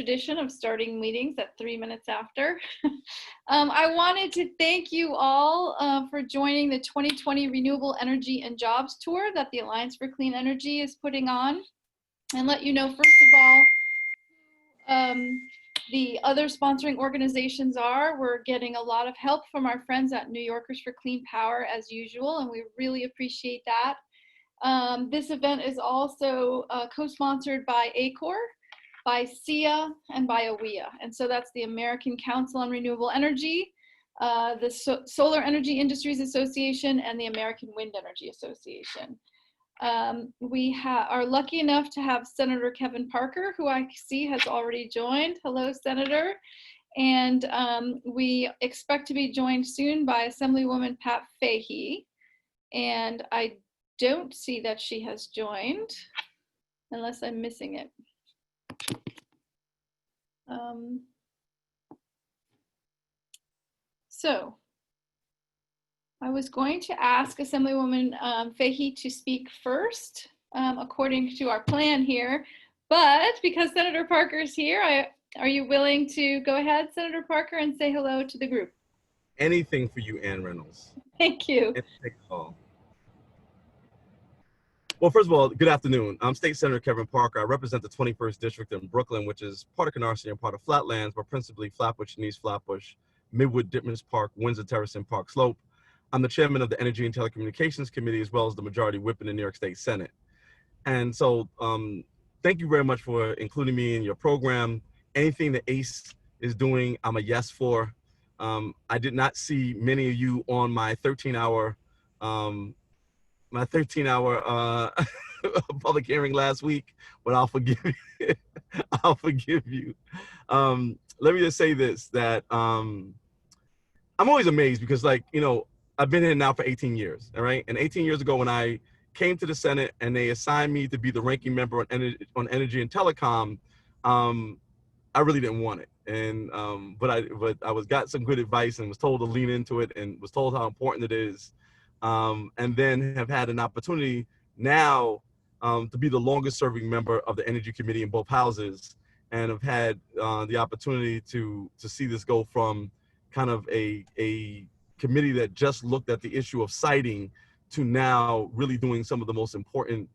tradition of starting meetings at 3 minutes after. I wanted to thank you all for joining the 2020 Renewable Energy and Jobs Tour that the Alliance for Clean Energy is putting on, and let you know, first of all, the other sponsoring organizations are. We're getting a lot of help from our friends at New Yorkers for Clean Power as usual, and we really appreciate that. This event is also co-sponsored by ACOR, by SEIA, and by AWEA. And so that's the American Council on Renewable Energy, the Solar Energy Industries Association, and the American Wind Energy Association. We are lucky enough to have Senator Kevin Parker, who I see has already joined. Hello, Senator. And we expect to be joined soon by Assemblywoman Pat Fahey. And I don't see that she has joined, unless I'm missing it. So I was going to ask Assemblywoman Fahey to speak first, according to our plan here, but because Senator Parker is here, are you willing to go ahead, Senator Parker, and say hello to the group? Anything for you, Ann Reynolds. Thank you. Well, first of all, good afternoon. I'm State Senator Kevin Parker. I represent the 21st District in Brooklyn, which is part of Canisteo and part of Flatlands, but principally Flatbush and East Flatbush, Midwood, Dittmans Park, Windsor Terrace, and Park Slope. I'm the chairman of the Energy and Telecommunications Committee, as well as the majority whip in the New York State Senate. And so thank you very much for including me in your program. Anything that ACE is doing, I'm a yes for. I did not see many of you on my 13-hour public hearing last week, but I'll forgive you. I'll forgive you. Let me just say this, that I'm always amazed because, like, you know, I've been here now for 18 years, all right? And 18 years ago when I came to the Senate and they assigned me to be the ranking member on energy and telecom, I really didn't want it. And but I got some good advice and was told to lean into it and was told how important it is. And then have had an opportunity now to be the longest serving member of the Energy Committee in both houses, and have had the opportunity to see this go from kind of a committee that just looked at the issue of siting to now really doing some of the most important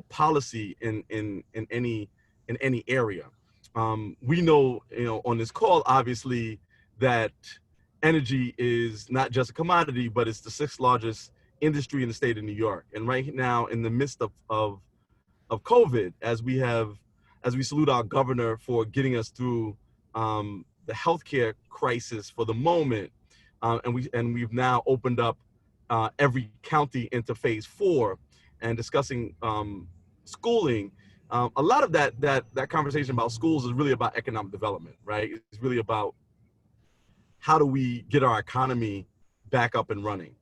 policy in any area. We know, on this call, obviously, that energy is not just a commodity, but it's the 6th largest industry in the state of New York. And right now, in the midst of COVID, as we salute our governor for getting us through the healthcare crisis for the moment, and we've now opened up every county into phase 4 and discussing schooling. A lot of that conversation about schools is really about economic development, right? It's really about how do we get our economy back up and running.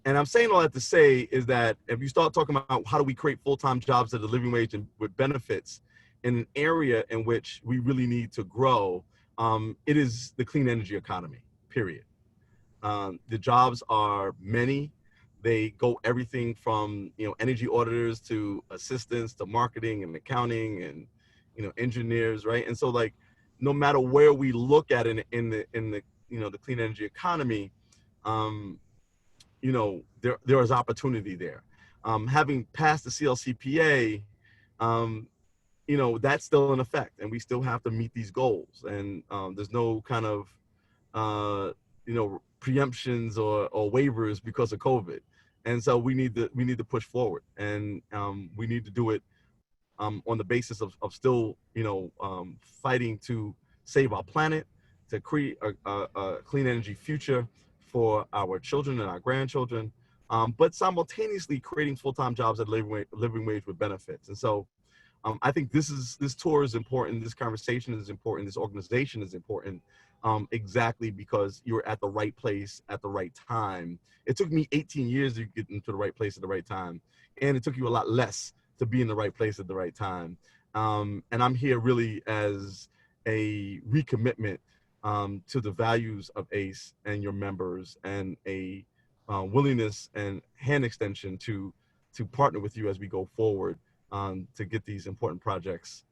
And I'm saying all that to say is that if you start talking about how do we create full-time jobs at a living wage and with benefits in an area in which we really need to grow, it is the clean energy economy, period. The jobs are many. They go everything from energy auditors to assistants to marketing and accounting and engineers, right? And so, like, no matter where we look at it in the the clean energy economy, there is opportunity there. Having passed the CLCPA, that's still in effect, and we still have to meet these goals. And there's no kind of preemptions or waivers because of COVID. And so we need to push forward, and we need to do it on the basis of still fighting to save our planet, to create a clean energy future for our children and our grandchildren, but simultaneously creating full-time jobs at living wage with benefits. And so I think this tour is important, this conversation is important, this organization is important, exactly because you're at the right place at the right time. It took me 18 years to get into the right place at the right time, and it took you a lot less to be in the right place at the right time. And I'm here really as a recommitment to the values of ACE and your members, and a willingness and hand extension to partner with you as we go forward to get these important projects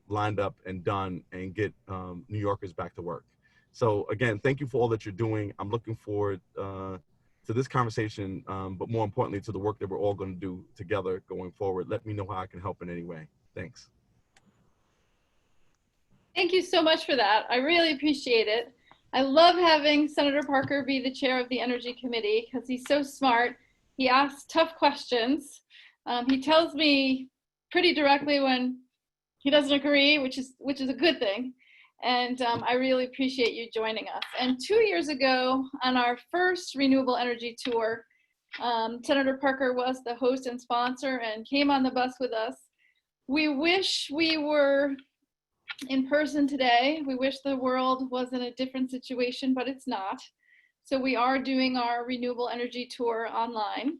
lined up and done and get New Yorkers back to work. So again, thank you for all that you're doing. I'm looking forward to this conversation, but more importantly, to the work that we're all going to do together going forward. Let me know how I can help in any way. Thanks. Thank you so much for that. I really appreciate it. I love having Senator Parker be the chair of the Energy Committee because he's so smart. He asks tough questions. He tells me pretty directly when he doesn't agree, which is a good thing. And I really appreciate you joining us. And 2 years ago, on our first renewable energy tour, Senator Parker was the host and sponsor and came on the bus with us. We wish we were in person today. We wish the world was in a different situation, but it's not. So we are doing our renewable energy tour online.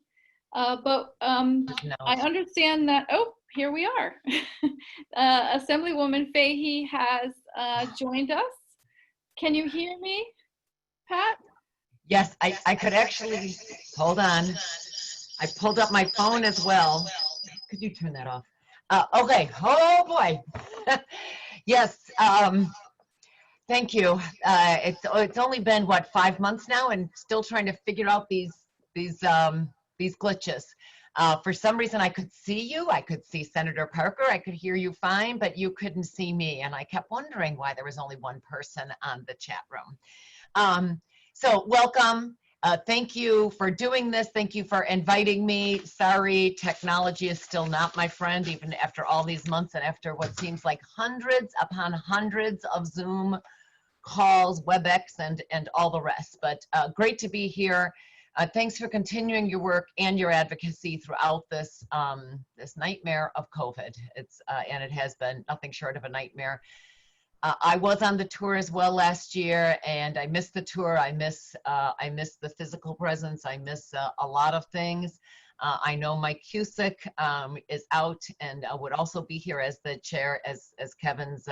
But I understand that, oh, here we are. Assemblywoman Fahey has joined us. Can you hear me, Pat? Yes, I could actually, hold on. I pulled up my phone as well. Could you turn that off? Okay, oh boy. Yes, thank you. It's only been, what, 5 months now, and still trying to figure out these glitches. For some reason, I could see you. I could see Senator Parker. I could hear you fine, but you couldn't see me. And I kept wondering why there was only one person on the chat room. So welcome. Thank you for doing this. Thank you for inviting me. Sorry, technology is still not my friend, even after all these months and after what seems like hundreds upon hundreds of Zoom calls, WebEx, and all the rest. But great to be here. Thanks for continuing your work and your advocacy throughout this this nightmare of COVID. And it has been nothing short of a nightmare. I was on the tour as well last year, and I missed the tour. I miss the physical presence. I miss a lot of things. I know Mike Cusick is out and would also be here as the chair, as Kevin's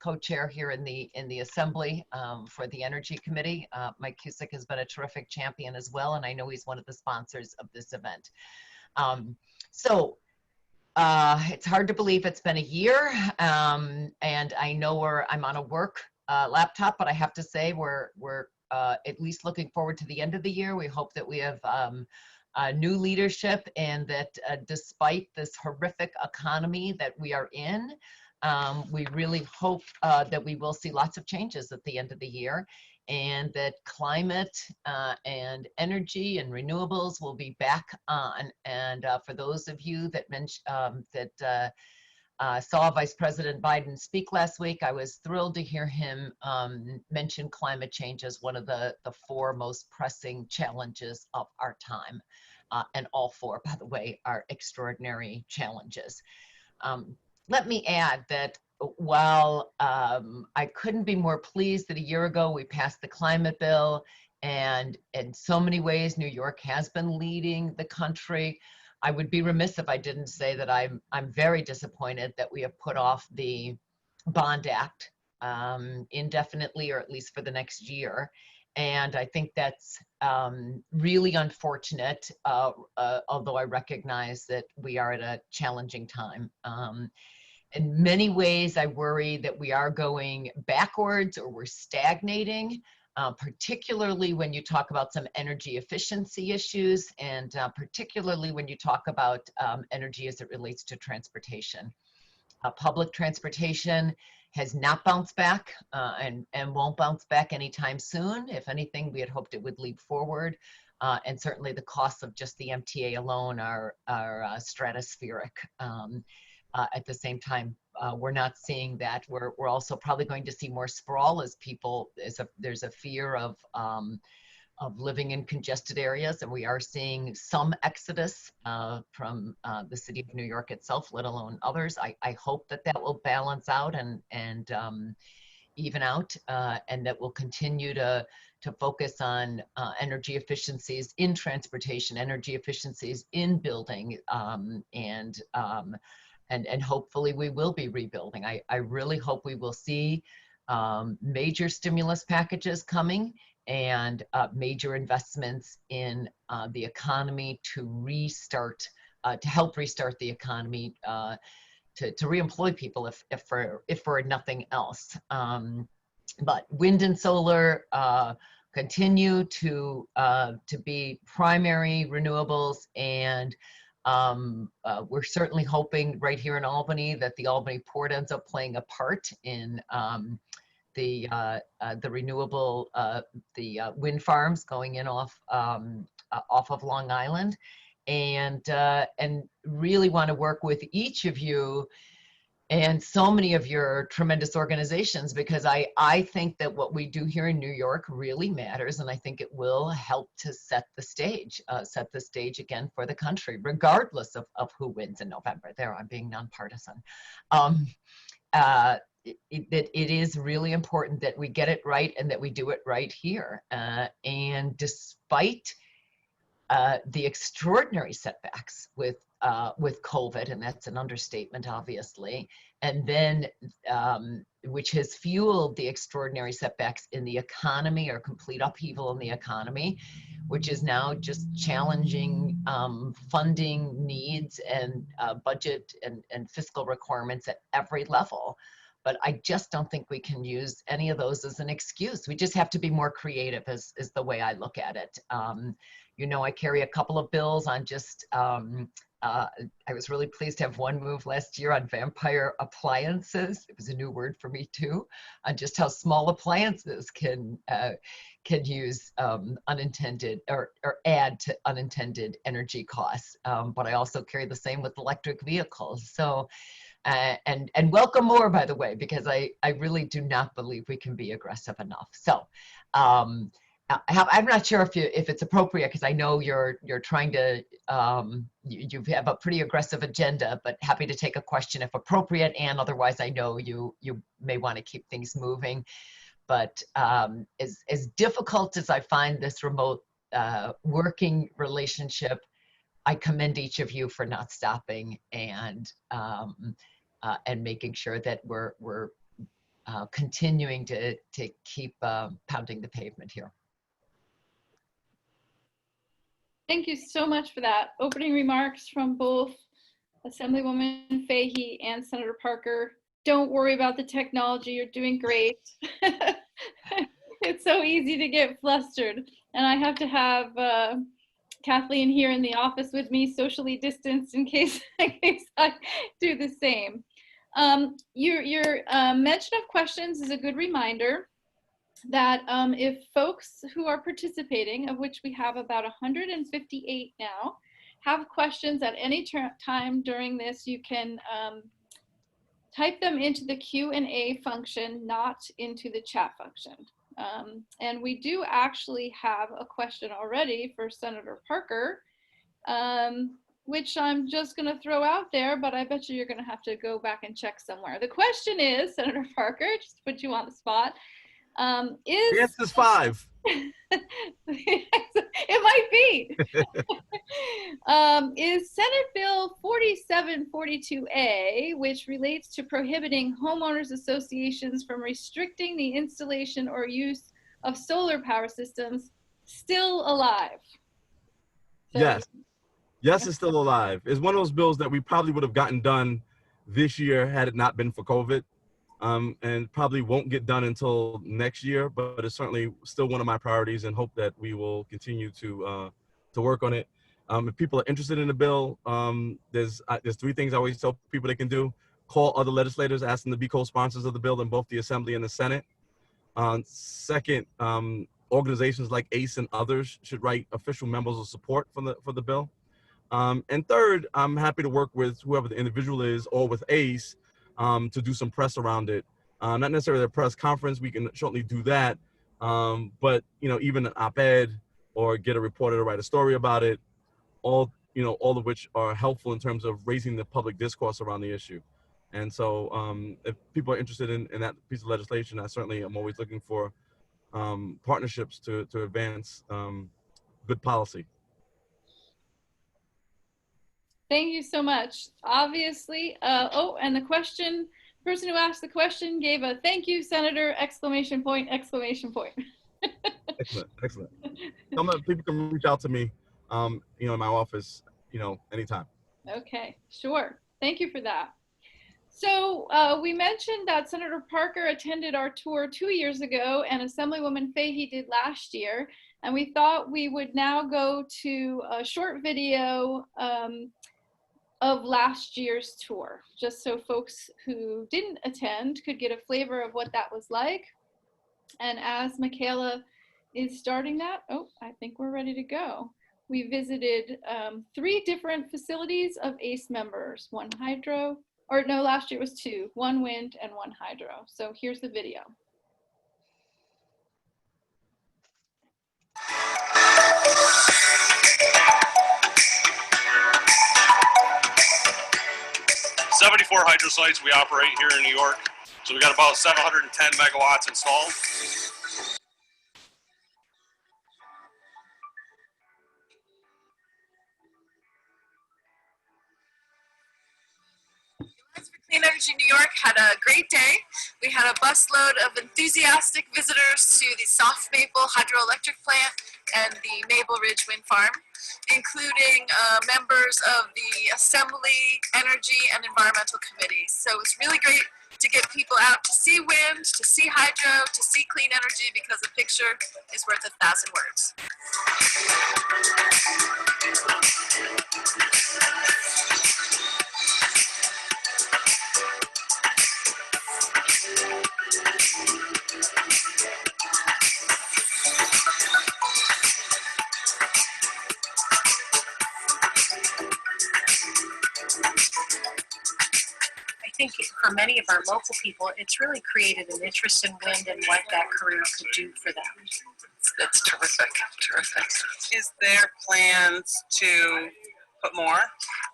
co-chair here in the assembly for the Energy Committee. Mike Cusick has been a terrific champion as well, and I know he's one of the sponsors of this event. It's hard to believe it's been a year, and I know I'm on a work laptop, but I have to say we're at least looking forward to the end of the year. We hope that we have new leadership, and that despite this horrific economy that we are in, we really hope that we will see lots of changes at the end of the year, and that climate and energy and renewables will be back on. And for those of you that saw Vice President Biden speak last week, I was thrilled to hear him mention climate change as one of the 4 most pressing challenges of our time. And all 4, by the way, are extraordinary challenges. Let me add that while I couldn't be more pleased that a year ago we passed the climate bill, and in so many ways New York has been leading the country, I would be remiss if I didn't say that I'm very disappointed that we have put off the Bond Act indefinitely, or at least for the next year. And I think that's really unfortunate, although I recognize that we are at a challenging time. In many ways, I worry that we are going backwards, or we're stagnating, particularly when you talk about some energy efficiency issues, and particularly when you talk about energy as it relates to transportation. Public transportation has not bounced back and won't bounce back anytime soon. If anything, we had hoped it would leap forward. And certainly the costs of just the MTA alone are stratospheric. At the same time, we're not seeing that. We're also probably going to see more sprawl as people, there's a fear of living in congested areas, and we are seeing some exodus from the city of New York itself, let alone others. I hope that will balance out and even out, and that we'll continue to focus on energy efficiencies in transportation, energy efficiencies in building, and hopefully we will be rebuilding. I really hope we will see major stimulus packages coming, and major investments in the economy to restart, to help restart the economy to reemploy people if for nothing else. But wind and solar continue to be primary renewables, and we're certainly hoping right here in Albany that the Albany port ends up playing a part in the renewable, the wind farms going in off of Long Island, and really want to work with each of you and so many of your tremendous organizations, because I think that what we do here in New York really matters, and I think it will help to set the stage again for the country, regardless of who wins in November. There, I'm being nonpartisan. It is really important that we get it right and that we do it right here. And despite the extraordinary setbacks with COVID, and that's an understatement, obviously, and then which has fueled the extraordinary setbacks in the economy, or complete upheaval in the economy, which is now just challenging funding needs and budget and fiscal requirements at every level. But I just don't think we can use any of those as an excuse. We just have to be more creative, is the way I look at it. You know, I carry a couple of bills on just, I was really pleased to have one move last year on vampire appliances. It was a new word for me too, on just how small appliances can use unintended or add to unintended energy costs. But I also carry the same with electric vehicles. So, and welcome more, by the way, because I really do not believe we can be aggressive enough. So, I'm not sure if it's appropriate, because I know you're trying to you have a pretty aggressive agenda, but happy to take a question if appropriate, and otherwise I know you may want to keep things moving. But as difficult as I find this remote working relationship, I commend each of you for not stopping and making sure that we're continuing to keep pounding the pavement here. Thank you so much for that. Opening remarks from both Assemblywoman Fahey and Senator Parker. Don't worry about the technology, you're doing great. It's so easy to get flustered. And I have to have Kathleen here in the office with me, socially distanced, in case I do the same. Your mention of questions is a good reminder that if folks who are participating, of which we have about 158 now, have questions at any time during this, you can type them into the Q&A function, not into the chat function. And we do actually have a question already for Senator Parker, which I'm just going to throw out there, but I bet you're going to have to go back and check somewhere. The question is, Senator Parker, just to put you on the spot, the answer's 5. It might be. Is Senate Bill 4742A, which relates to prohibiting homeowners associations from restricting the installation or use of solar power systems, still alive? So, yes, it's still alive. It's one of those bills that we probably would have gotten done this year had it not been for COVID. And probably won't get done until next year, but it's certainly still one of my priorities, and hope that we will continue to work on it. If people are interested in the bill, there's 3 things I always tell people they can do. Call other legislators, ask them to be co-sponsors of the bill in both the Assembly and the Senate. Second, organizations like ACE and others should write official memos of support for the bill. And third, I'm happy to work with whoever the individual is, or with ACE, to do some press around it. Not necessarily a press conference, we can certainly do that, but even an op-ed or get a reporter to write a story about it, all of which are helpful in terms of raising the public discourse around the issue. And so if people are interested in that piece of legislation, I certainly am always looking for partnerships to advance good policy. thank you so much. Obviously, and the person who asked the question gave a thank you, Senator, exclamation point, exclamation point. Excellent. People can reach out to me, in my office, anytime. Okay, sure. Thank you for that. So we mentioned that Senator Parker attended our tour 2 years ago and Assemblywoman Fahey did last year. And we thought we would now go to a short video of last year's tour, just so folks who didn't attend could get a flavor of what that was like. And as Michaela is starting that, oh, I think we're ready to go. We visited 3 different facilities of ACE members, 1 hydro, or no, last year was 2, 1 wind and 1 hydro. So here's the video. "74 hydro sites we operate here in New York. So we got about 710 megawatts installed. Clean Energy New York had a great day. We had a busload of enthusiastic visitors to the Soft Maple Hydroelectric plant and the Maple Ridge Wind Farm, including members of the Assembly, Energy, and Environmental Committees. So it was really great to get people out to see wind, to see hydro, to see clean energy, because a picture is worth 1,000 words. I think for many of our local people, it's really created an interest in wind and what that career could do for them. That's terrific, terrific. Is there plans to put more?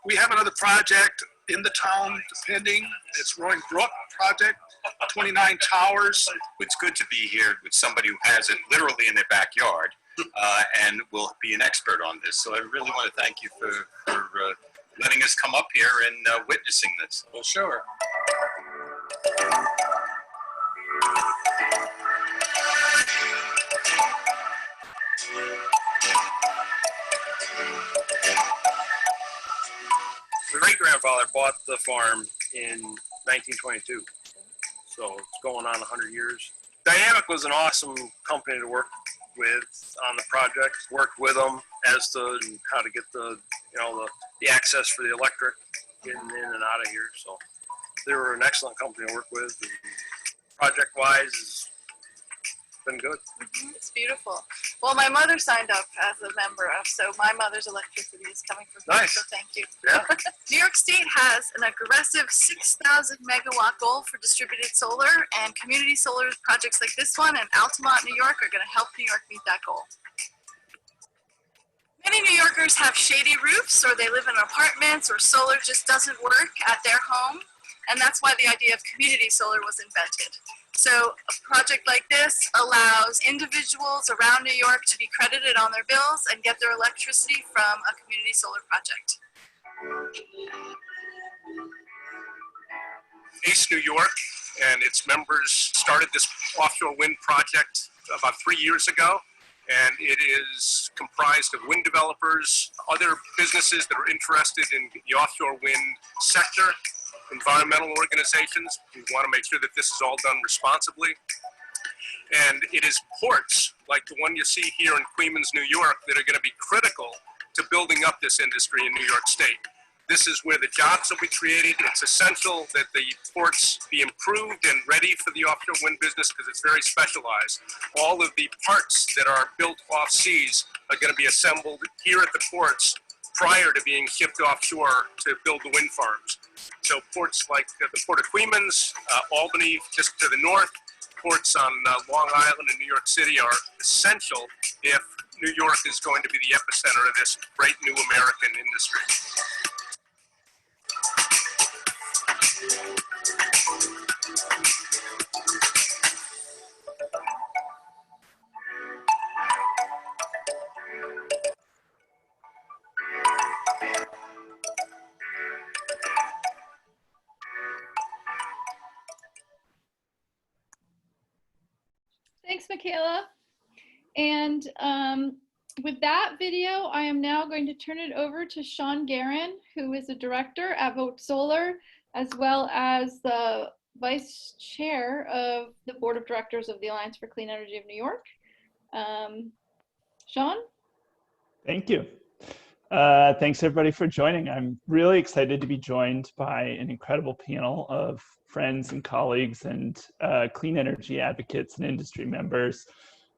We have another project in the town pending. It's Roaring Brook project, 29 towers. It's good to be here with somebody who has it literally in their backyard and will be an expert on this. So I really want to thank you for letting us come up here and witnessing this. Well, sure. My great-grandfather bought the farm in 1922, so it's going on 100 years. Dynamic was an awesome company to work with on the project. Worked with them as to how to get the access for the electric getting in and out of here. So they were an excellent company to work with. And project-wise, it's been good. It's beautiful. Well, my mother signed up as a member of, so my mother's electricity is coming from me, Nice. so thank you. Yeah. New York State has an aggressive 6,000 megawatt goal for distributed solar, and community solar projects like this one and Altamont, New York are going to help New York meet that goal. Many New Yorkers have shady roofs, or they live in apartments, or solar just doesn't work at their home, and that's why the idea of community solar was invented. So a project like this allows individuals around New York to be credited on their bills and get their electricity from a community solar project. ACE New York and its members started this offshore wind project about 3 years ago, and it is comprised of wind developers, other businesses that are interested in the offshore wind sector, environmental organizations who want to make sure that this is all done responsibly. And it is ports like the one you see here in Queens, New York, that are going to be critical to building up this industry in New York State. This is where the jobs will be created. It's essential that the ports be improved and ready for the offshore wind business because it's very specialized. All of the parts that are built off seas are going to be assembled here at the ports prior to being shipped offshore to build the wind farms. So ports like the Port of Queens, Albany, just to the north, ports on Long Island and New York City are essential if New York is going to be the epicenter of this great new American industry. Thanks, Michaela. And with that video, I am now going to turn it over to Sean Garan, who is a director at Vote Solar, as well as the Vice Chair of the Board of Directors of the Alliance for Clean Energy of New York. Sean? Thank you. Thanks everybody for joining. I'm really excited to be joined by an incredible panel of friends and colleagues and clean energy advocates and industry members.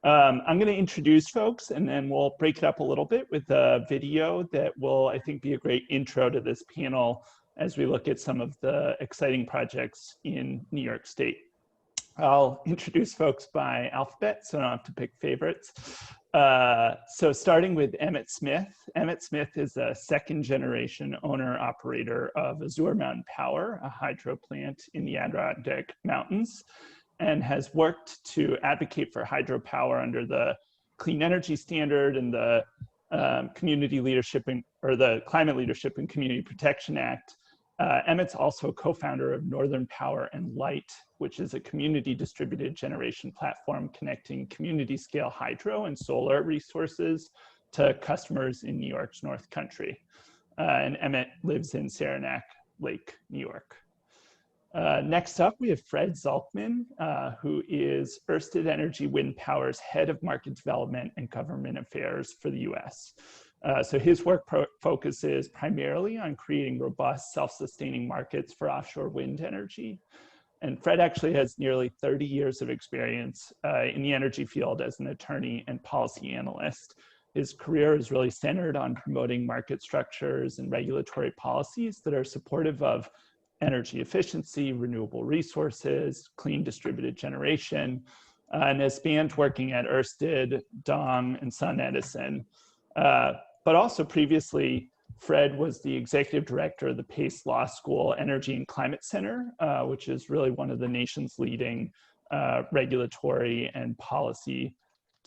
I'm going to introduce folks and then we'll break it up a little bit with a video that will, I think, be a great intro to this panel as we look at some of the exciting projects in New York State. I'll introduce folks by alphabet, so I don't have to pick favorites. So starting with Emmett Smith. Emmett Smith is a second-generation owner-operator of Azure Mountain Power, a hydro plant in the Adirondack Mountains, and has worked to advocate for hydropower under the Clean Energy Standard and the Community Leadership or the Climate Leadership and Community Protection Act. Emmett's also co-founder of Northern Power and Light, which is a community distributed generation platform connecting community scale hydro and solar resources to customers in New York's North Country. And Emmett lives in Saranac Lake, New York. Next up, we have Fred Zalkman, who is Ørsted Energy Wind Power's Head of Market Development and Government Affairs for the US. So his work focuses primarily on creating robust, self-sustaining markets for offshore wind energy. And Fred actually has nearly 30 years of experience in the energy field as an attorney and policy analyst. His career is really centered on promoting market structures and regulatory policies that are supportive of energy efficiency, renewable resources, clean distributed generation, and has spanned working at Ørsted, Dong, and Sun Edison. But also previously, Fred was the executive director of the Pace Law School Energy and Climate Center, which is really one of the nation's leading regulatory and policy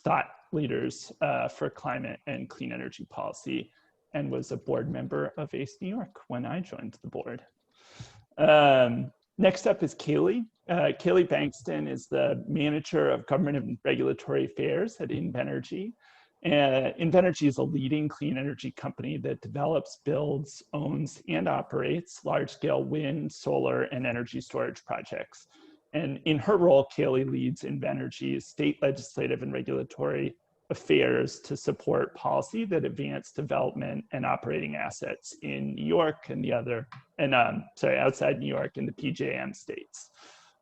thought leaders for climate and clean energy policy, and was a board member of ACE New York when I joined the board. Next up is Kaylee. Kaylee Bankston is the manager of government and regulatory affairs at Invenergy. Invenergy is a leading clean energy company that develops, builds, owns, and operates large-scale wind, solar, and energy storage projects. And in her role, Kaylee leads Invenergy's state legislative and regulatory affairs to support policy that advance development and operating assets in New York and outside New York and the PJM states.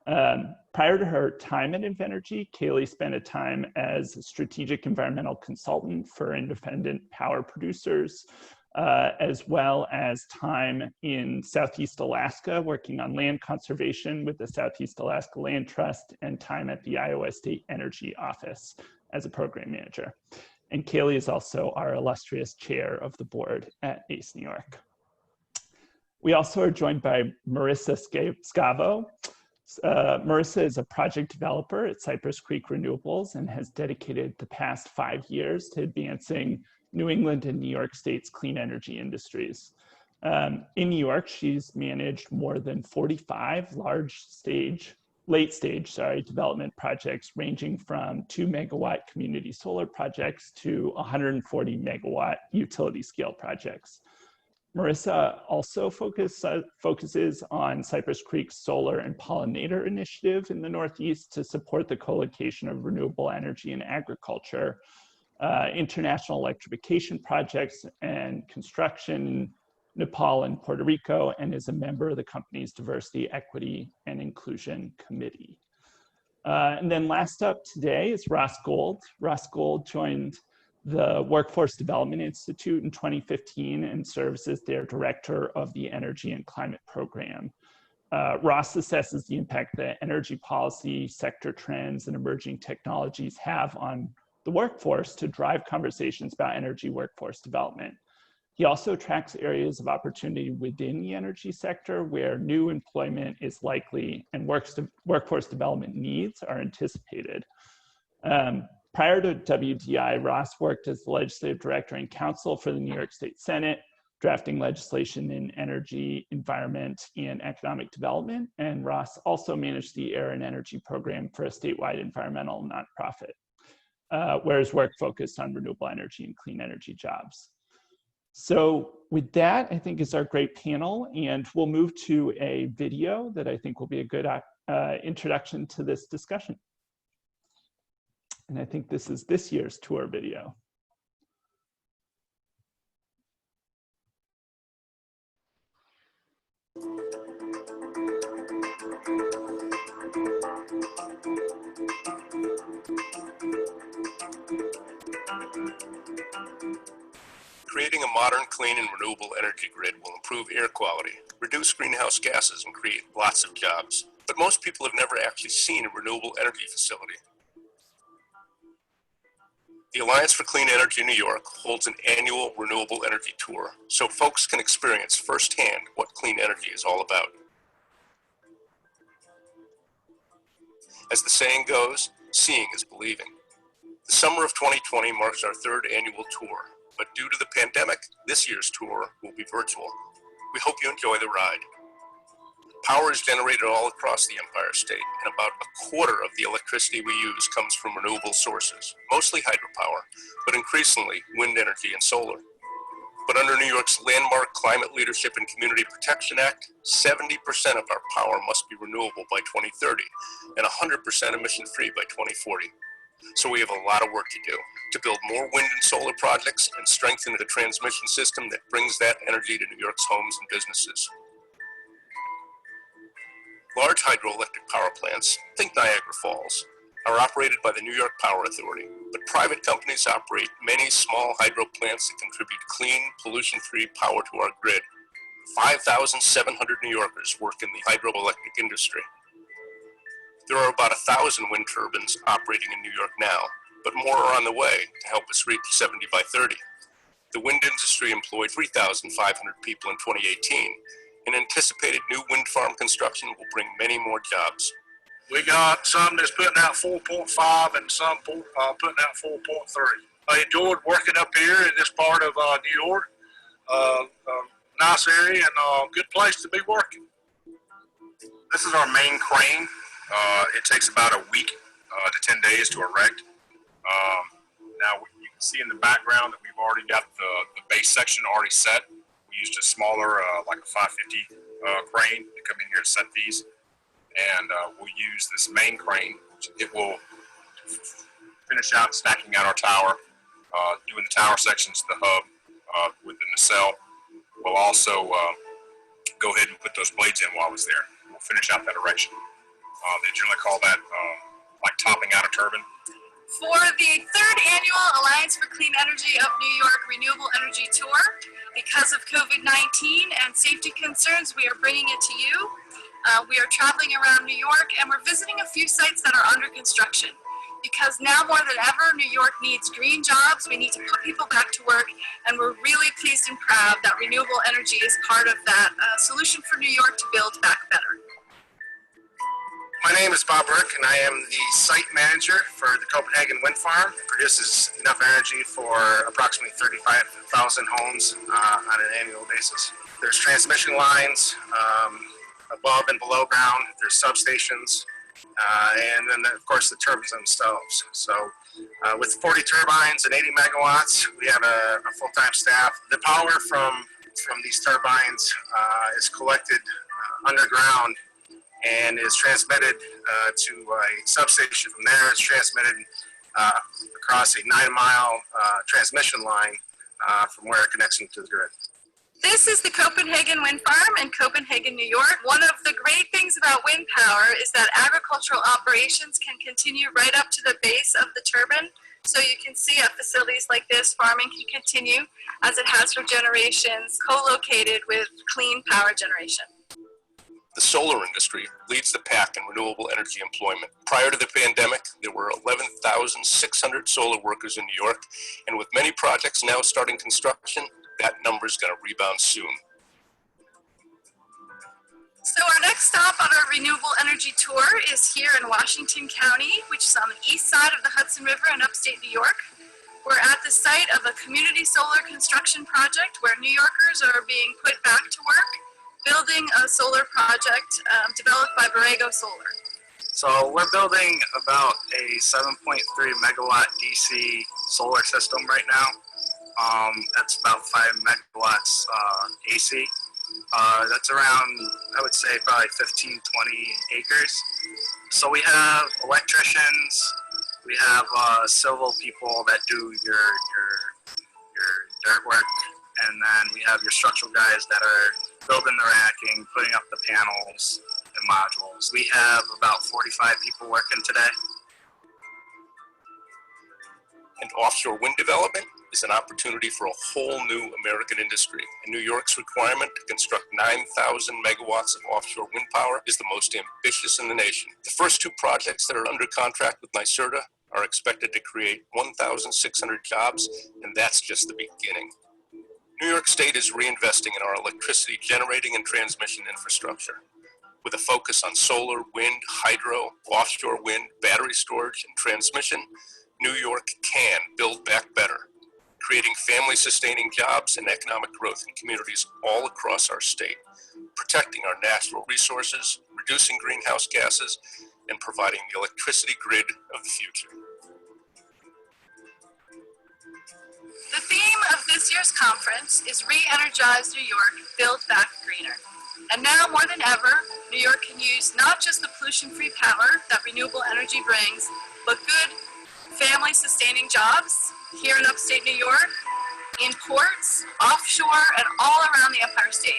Prior to her time at Invenergy, Kaylee spent a time as a strategic environmental consultant for independent power producers, as well as time in Southeast Alaska, working on land conservation with the Southeast Alaska Land Trust, and time at the Iowa State Energy Office as a program manager. And Kaylee is also our illustrious chair of the board at ACE New York. We also are joined by Marissa Scavo. Marissa is a project developer at Cypress Creek Renewables and has dedicated the past 5 years to advancing New England and New York State's clean energy industries. In New York, she's managed more than 45 late-stage development projects ranging from 2-megawatt community solar projects to 140 megawatt utility scale projects. Marissa also focuses on Cypress Creek's solar and pollinator initiative in the Northeast to support the co-location of renewable energy and agriculture, international electrification projects and construction in Nepal and Puerto Rico, and is a member of the company's Diversity, Equity, and Inclusion Committee. And then last up today is Ross Gold. Ross Gold joined the Workforce Development Institute in 2015 and serves as their director of the Energy and Climate Program. Ross assesses the impact that energy policy, sector trends, and emerging technologies have on the workforce to drive conversations about energy workforce development. He also tracks areas of opportunity within the energy sector where new employment is likely and workforce development needs are anticipated. Prior to WDI, Ross worked as the legislative director and counsel for the New York State Senate, drafting legislation in energy, environment, and economic development. And Ross also managed the Air and Energy Program for a statewide environmental nonprofit, where his work focused on renewable energy and clean energy jobs. So with that, I think is our great panel, and we'll move to a video that I think will be a good introduction to this discussion. And I think this is this year's tour video. Creating a modern, clean, and renewable energy grid will improve air quality, reduce greenhouse gases, and create lots of jobs. But most people have never actually seen a renewable energy facility. The Alliance for Clean Energy New York holds an annual renewable energy tour, so folks can experience firsthand what clean energy is all about. As the saying goes, seeing is believing. The summer of 2020 marks our third annual tour. But due to the pandemic, this year's tour will be virtual. We hope you enjoy the ride. Power is generated all across the Empire State, and about a quarter of the electricity we use comes from renewable sources, mostly hydropower, but increasingly wind energy and solar. But under New York's landmark Climate Leadership and Community Protection Act, 70% of our power must be renewable by 2030 and 100% emission-free by 2040. So we have a lot of work to do to build more wind and solar projects and strengthen the transmission system that brings that energy to New York's homes and businesses. Large hydroelectric power plants, think Niagara Falls, are operated by the New York Power Authority, but private companies operate many small hydro plants that contribute clean, pollution-free power to our grid. 5,700 New Yorkers work in the hydroelectric industry. There are about 1,000 wind turbines operating in New York now, but more are on the way to help us reach 70 by 30. The wind industry employed 3,500 people in 2018, and anticipated new wind farm construction will bring many more jobs. We got some that's putting out 4.5 and some putting out 4.3. I enjoyed working up here in this part of New York. Nice area and a good place to be working. This is our main crane. It takes about a week to 10 days to erect. Now you can see in the background that we've already got the base section already set. We used a smaller, like a 550 crane to come in here and set these. And we'll use this main crane. It will finish out stacking out our tower, doing the tower sections, the hub with the nacelle. We'll also go ahead and put those blades in while it's there. We'll finish out that erection. They generally call that like topping out a turbine. For the third annual Alliance for Clean Energy of New York Renewable Energy Tour, because of COVID-19 and safety concerns, we are bringing it to you. We are traveling around New York and we're visiting a few sites that are under construction. Because now more than ever, New York needs green jobs, we need to put people back to work, and we're really pleased and proud that renewable energy is part of that solution for New York to build back better. My name is Bob Burke, and I am the site manager for the Copenhagen wind farm. It produces enough energy for approximately 35,000 homes on an annual basis. There's transmission lines above and below ground. There's substations, and then of course the turbines themselves. So with 40 turbines and 80 megawatts, we have a full-time staff. The power from these turbines is collected underground and is transmitted to a substation. From there, it's transmitted across a 9-mile transmission line from where it connects into the grid. This is the Copenhagen Wind Farm in Copenhagen, New York. One of the great things about wind power is that agricultural operations can continue right up to the base of the turbine. So you can see at facilities like this, farming can continue as it has for generations, co-located with clean power generation. The solar industry leads the pack in renewable energy employment. Prior to the pandemic, there were 11,600 solar workers in New York, and with many projects now starting construction, that number is going to rebound soon. So our next stop on our renewable energy tour is here in Washington County, which is on the east side of the Hudson River in upstate New York. We're at the site of a community solar construction project where New Yorkers are being put back to work, building a solar project developed by Borrego Solar. So we're building about a 7.3 megawatt DC solar system right now. That's about 5 megawatts AC. That's around, I would say, probably 15, 20 acres. So we have electricians, we have civil people that do your dirt work, and then we have your structural guys that are building the racking, putting up the panels and modules. We have about 45 people working today. And offshore wind development is an opportunity for a whole new American industry. And New York's requirement to construct 9,000 megawatts of offshore wind power is the most ambitious in the nation. The first 2 projects that are under contract with NYSERDA are expected to create 1,600 jobs, and that's just the beginning. New York State is reinvesting in our electricity generating and transmission infrastructure. With a focus on solar, wind, hydro, offshore wind, battery storage, and transmission, New York can build back better, creating family-sustaining jobs and economic growth in communities all across our state, protecting our natural resources, reducing greenhouse gases, and providing the electricity grid of the future. The theme of this year's conference is Re-Energize New York, Build Back Greener. And now more than ever, New York can use not just the pollution-free power that renewable energy brings, but good family-sustaining jobs here in upstate New York, in ports, offshore, and all around the Empire State.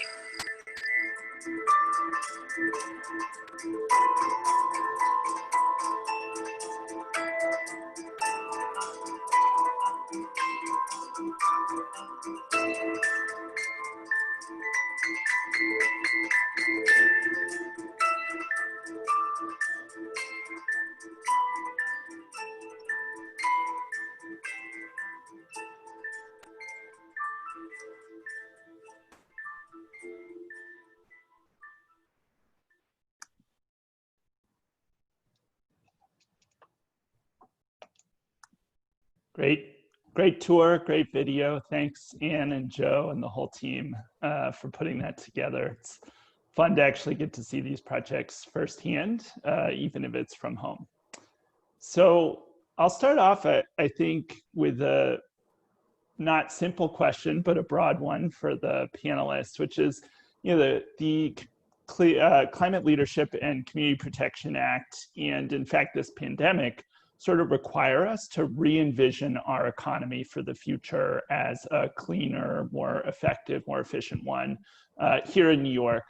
Great tour, great video. Thanks, Ann and Joe and the whole team for putting that together. It's fun to actually get to see these projects firsthand, even if it's from home. So I'll start off, I think, with a not simple question, but a broad one for the panelists, which is, the Climate Leadership and Community Protection Act, and in fact, this pandemic, sort of require us to re-envision our economy for the future as a cleaner, more effective, more efficient one here in New York.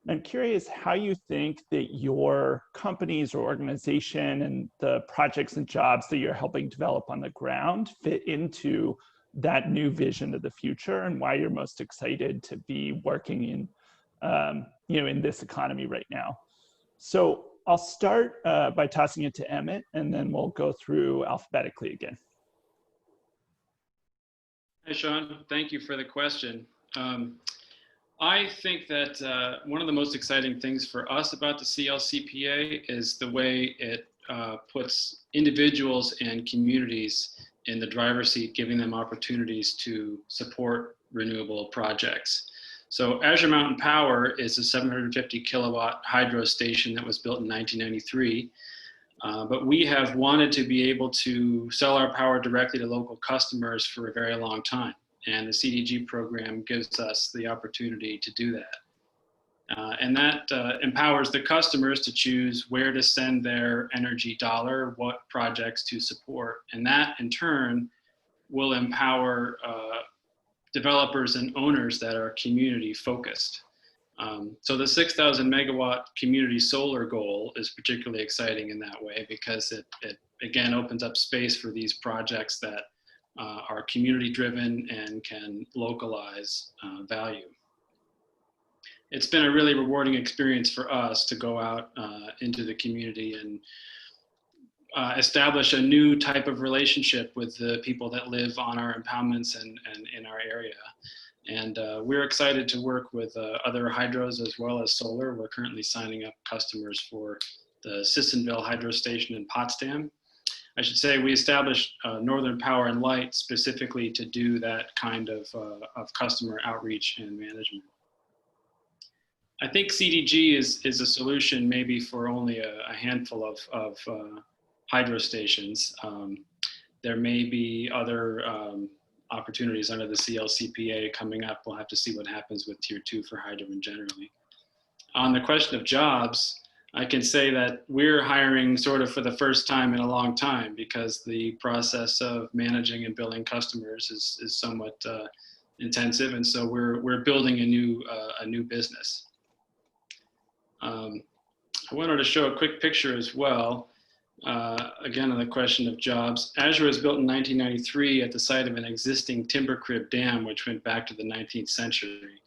I'm curious how you think that your companies or organization and the projects and jobs that you're helping develop on the ground fit into that new vision of the future, and why you're most excited to be working in, in this economy right now. So I'll start by tossing it to Emmett, and then we'll go through alphabetically again. Hi, Sean. Thank you for the question. I think that one of the most exciting things for us about the CLCPA is the way it puts individuals and communities in the driver's seat, giving them opportunities to support renewable projects. So Azure Mountain Power is a 750 kilowatt hydro station that was built in 1993. But we have wanted to be able to sell our power directly to local customers for a very long time. And the CDG program gives us the opportunity to do that. And that empowers the customers to choose where to send their energy dollar, what projects to support. And that in turn will empower developers and owners that are community focused. So the 6,000 megawatt community solar goal is particularly exciting in that way, because it again opens up space for these projects that are community driven and can localize value. It's been a really rewarding experience for us to go out into the community and establish a new type of relationship with the people that live on our impoundments and in our area. And we're excited to work with other hydros as well as solar. We're currently signing up customers for the Sissonville Hydro Station in Potsdam. I should say we established Northern Power and Light specifically to do that kind of customer outreach and management. I think CDG is a solution maybe for only a handful of hydro stations. There may be other opportunities under the CLCPA coming up. We'll have to see what happens with Tier 2 for hydrogen generally. On the question of jobs, I can say that we're hiring sort of for the first time in a long time because the process of managing and billing customers is somewhat intensive, and so we're building a new business. I wanted to show a quick picture as well. Again, on the question of jobs, Azure was built in 1993 at the site of an existing timber crib dam, which went back to the 19th century.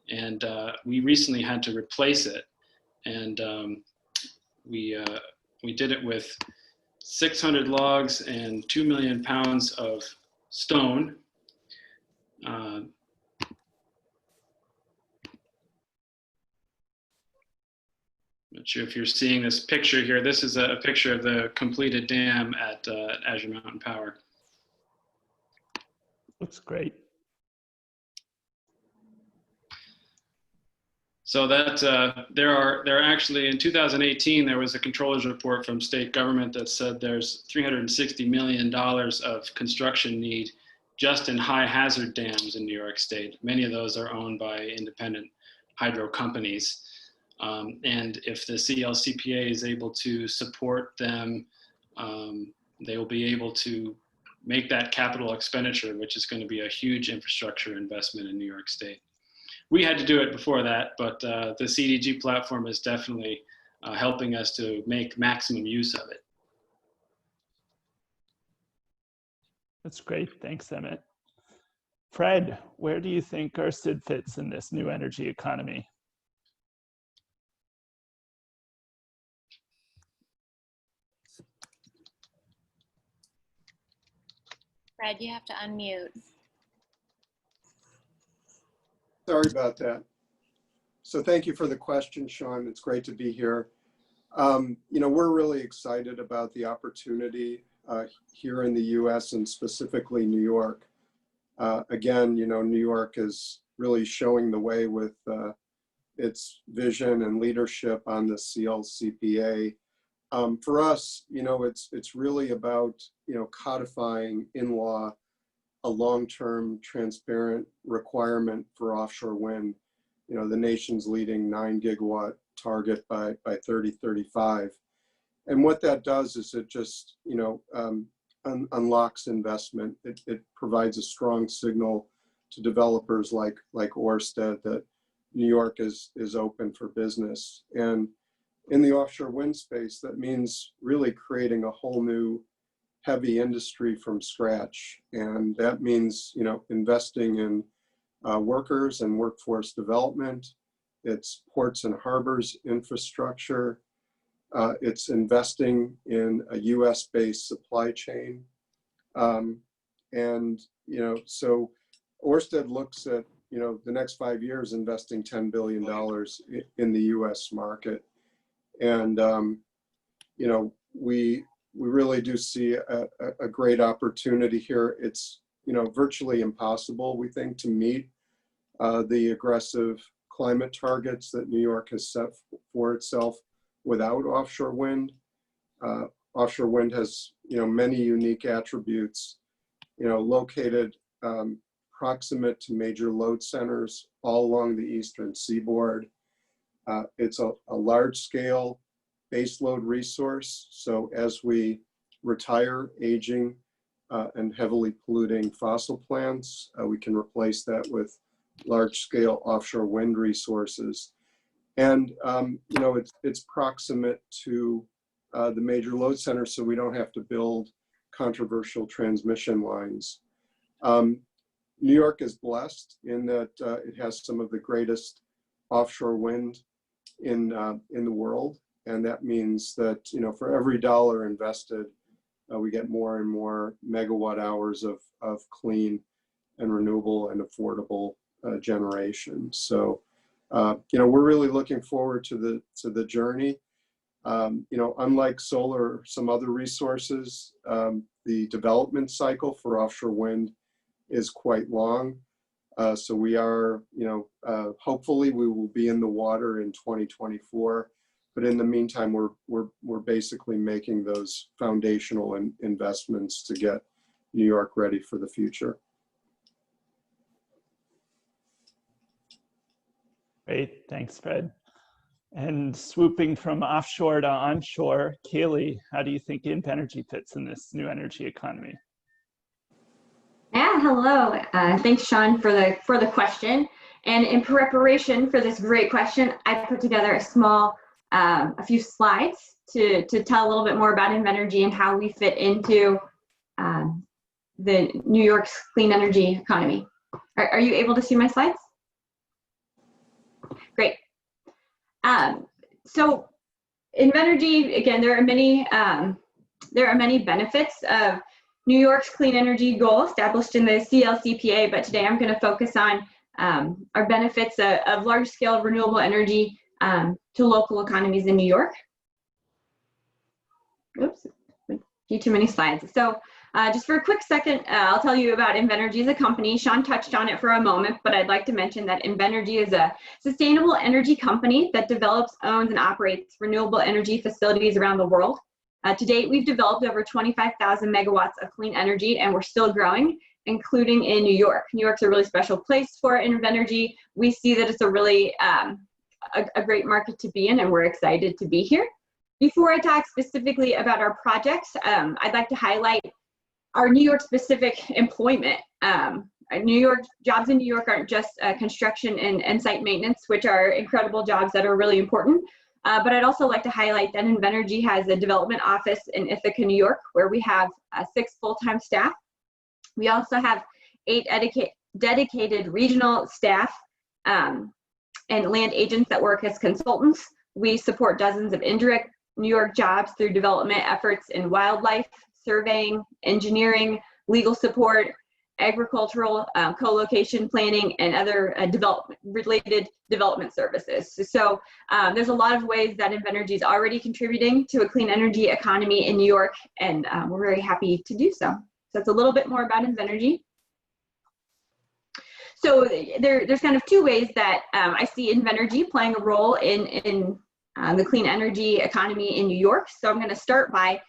And we recently had to replace it. And we did it with 600 logs and 2 million pounds of stone. Not sure if you're seeing this picture here. This is a picture of the completed dam at Azure Mountain Power. Looks great. So that there are actually, in 2018, there was a controller's report from state government that said there's $360 million of construction need just in high hazard dams in New York State. Many of those are owned by independent hydro companies. And if the CLCPA is able to support them, they will be able to make that capital expenditure, which is going to be a huge infrastructure investment in New York State. We had to do it before that, but the CDG platform is definitely helping us to make maximum use of it. That's great. Thanks, Emmett. Fred, where do you think Ørsted fits in this new energy economy? Fred, you have to unmute. Sorry about that. So thank you for the question, Sean. It's great to be here. You know, we're really excited about the opportunity here in the US and specifically New York. Again, you know, New York is really showing the way with its vision and leadership on the CLCPA. For us, you know, it's really about, you know, codifying in law a long-term transparent requirement for offshore wind, you know, the nation's leading 9 gigawatt target by 2035. And what that does is it just, you know, unlocks investment. It provides a strong signal to developers like Ørsted that New York is open for business. And in the offshore wind space, that means really creating a whole new heavy industry from scratch. And that means, you know, investing in workers and workforce development. It's ports and harbors infrastructure. It's investing in a US-based supply chain. And, you know, so Ørsted looks at, you know, the next 5 years investing $10 billion in the US market. And, you know, we really do see a great opportunity here. It's, you know, virtually impossible, we think, to meet the aggressive climate targets that New York has set for itself without offshore wind. Offshore wind has, you know, many unique attributes, you know, located proximate to major load centers all along the eastern seaboard. It's a large-scale baseload resource. So as we retire aging and heavily polluting fossil plants, we can replace that with large-scale offshore wind resources. And you know, it's proximate to the major load centers, so we don't have to build controversial transmission lines. New York is blessed in that it has some of the greatest offshore wind in the world, and that means that, you know, for every dollar invested, we get more and more megawatt hours of clean and renewable and affordable generation. So, you know, we're really looking forward to the journey. You know, unlike solar or some other resources, the development cycle for offshore wind is quite long. So we are, you know, hopefully we will be in the water in 2024. But in the meantime, we're basically making those foundational investments to get New York ready for the future. Great, thanks, Fred. And swooping from offshore to onshore, Kaylee, how do you think Invenergy fits in this new energy economy? Yeah, hello. Thanks, Sean, for the question. And in preparation for this great question, I put together a few slides to tell a little bit more about Invenergy and how we fit into the New York's clean energy economy. Are you able to see my slides? Great. So Invenergy, again, there are many benefits of New York's clean energy goal established in the CLCPA, but today I'm going to focus on our benefits of large-scale renewable energy to local economies in New York. Oops, a few too many slides. So just for a quick second, I'll tell you about Invenergy as a company. Sean touched on it for a moment, but I'd like to mention that Invenergy is a sustainable energy company that develops, owns, and operates renewable energy facilities around the world. To date, we've developed over 25,000 megawatts of clean energy, and we're still growing, including in New York. New York's a really special place for Invenergy. We see that it's a really a great market to be in, and we're excited to be here. Before I talk specifically about our projects, I'd like to highlight our New York specific employment. New York jobs in New York aren't just construction and site maintenance, which are incredible jobs that are really important. But I'd also like to highlight that Invenergy has a development office in Ithaca, New York, where we have 6 full-time staff. We also have 8 dedicated regional staff and land agents that work as consultants. We support dozens of indirect New York jobs through development efforts in wildlife, surveying, engineering, legal support, agricultural, co-location planning, and other related development services. So there's a lot of ways that Invenergy is already contributing to a clean energy economy in New York, and we're very happy to do so. So it's a little bit more about Invenergy. So there's kind of 2 ways that I see Invenergy playing a role in the clean energy economy in New York. So I'm going to start by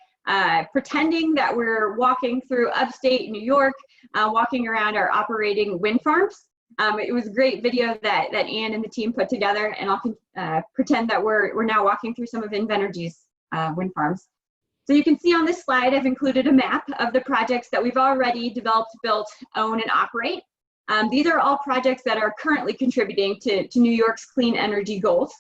pretending that we're walking through upstate New York, walking around our operating wind farms. It was a great video that Ann and the team put together, and I'll pretend that we're now walking through some of Invenergy's wind farms. So you can see on this slide, I've included a map of the projects that we've already developed, built, own, and operate. These are all projects that are currently contributing to New York's clean energy goals.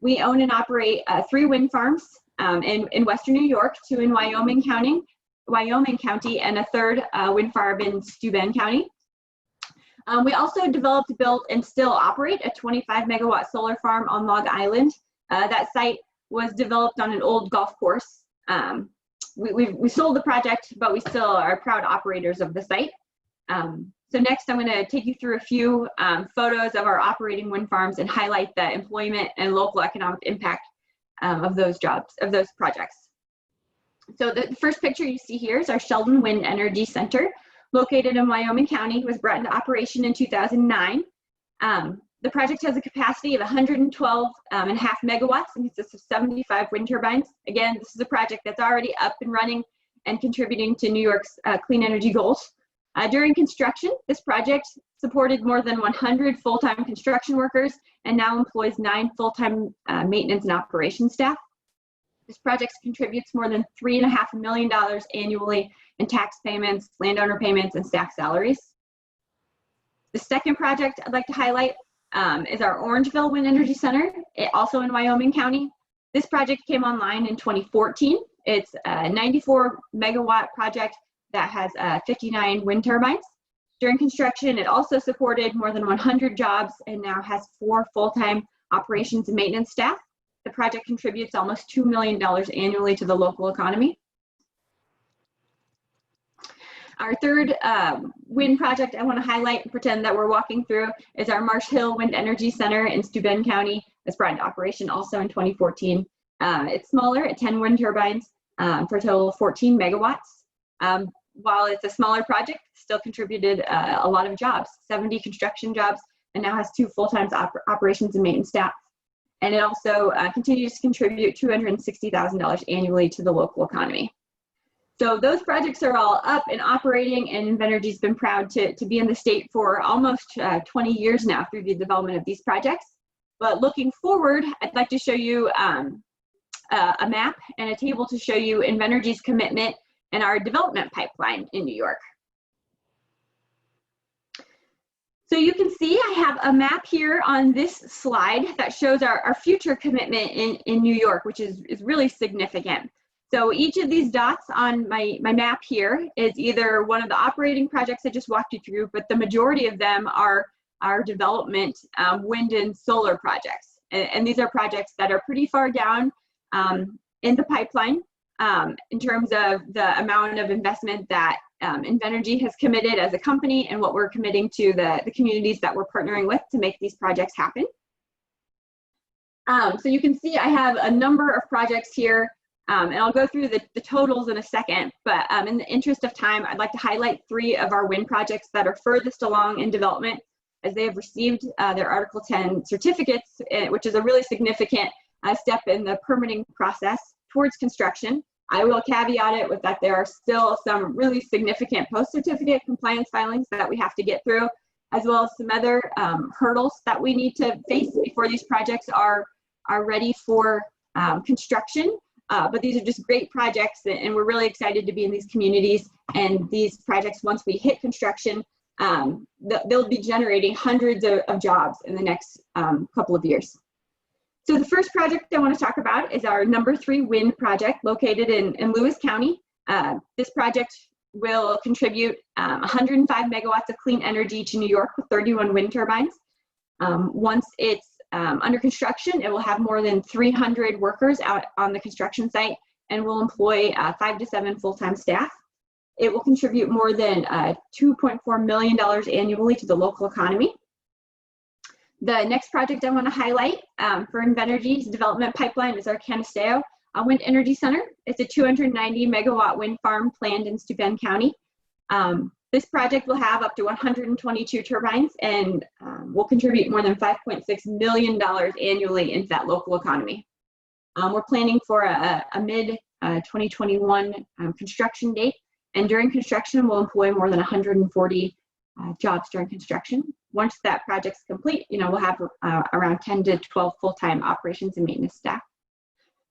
We own and operate 3 wind farms in Western New York, 2 in Wyoming County, and a 3rd wind farm in Steuben County. We also developed, built, and still operate a 25 megawatt solar farm on Long Island. That site was developed on an old golf course. We sold the project, but we still are proud operators of the site. So next, I'm going to take you through a few photos of our operating wind farms and highlight the employment and local economic impact of those jobs, of those projects. So the first picture you see here is our Sheldon Wind Energy Center, located in Wyoming County. It was brought into operation in 2009. The project has a capacity of 112.5 megawatts and consists of 75 wind turbines. Again, this is a project that's already up and running and contributing to New York's clean energy goals. During construction, this project supported more than 100 full-time construction workers and now employs 9 full-time maintenance and operations staff. This project contributes more than $3.5 million annually in tax payments, landowner payments, and staff salaries. The second project I'd like to highlight is our Orangeville Wind Energy Center, also in Wyoming County. This project came online in 2014. It's a 94 megawatt project that has 59 wind turbines. During construction, it also supported more than 100 jobs and now has 4 full-time operations and maintenance staff. The project contributes almost $2 million annually to the local economy. Our third wind project I want to highlight and pretend that we're walking through is our Marsh Hill Wind Energy Center in Steuben County. It's brought into operation also in 2014. It's smaller at 10 wind turbines for a total of 14 megawatts. While it's a smaller project, it still contributed a lot of jobs, 70 construction jobs, and now has 2 full-time operations and maintenance staff. And it also continues to contribute $260,000 annually to the local economy. So those projects are all up and operating, and Invenergy's been proud to be in the state for almost 20 years now through the development of these projects. But looking forward, I'd like to show you a map and a table to show you Invenergy's commitment and our development pipeline in New York. So you can see I have a map here on this slide that shows our future commitment in New York, which is really significant. So each of these dots on my map here is either one of the operating projects I just walked you through, but the majority of them are our development wind and solar projects. And these are projects that are pretty far down in the pipeline in terms of the amount of investment that Invenergy has committed as a company and what we're committing to the communities that we're partnering with to make these projects happen. So you can see I have a number of projects here, and I'll go through the totals in a second, but in the interest of time, I'd like to highlight 3 of our wind projects that are furthest along in development, as they have received their Article 10 certificates, which is a really significant step in the permitting process towards construction. I will caveat it with that there are still some really significant post-certificate compliance filings that we have to get through, as well as some other hurdles that we need to face before these projects are ready for construction. But these are just great projects, and we're really excited to be in these communities. And these projects, once we hit construction, they'll be generating hundreds of jobs in the next couple of years. So the first project I want to talk about is our number 3 wind project located in Lewis County. This project will contribute 105 megawatts of clean energy to New York with 31 wind turbines. Once it's under construction, it will have more than 300 workers out on the construction site and will employ 5 to 7 full-time staff. It will contribute more than $2.4 million annually to the local economy. The next project I want to highlight for Invenergy's development pipeline is our Canisteo Wind Energy Center. It's a 290 megawatt wind farm planned in Steuben County. This project will have up to 122 turbines and will contribute more than $5.6 million annually into that local economy. We're planning for a mid-2021 construction date, and during construction, we'll employ more than 140 jobs during construction. Once that project's complete, we'll have around 10 to 12 full-time operations and maintenance staff.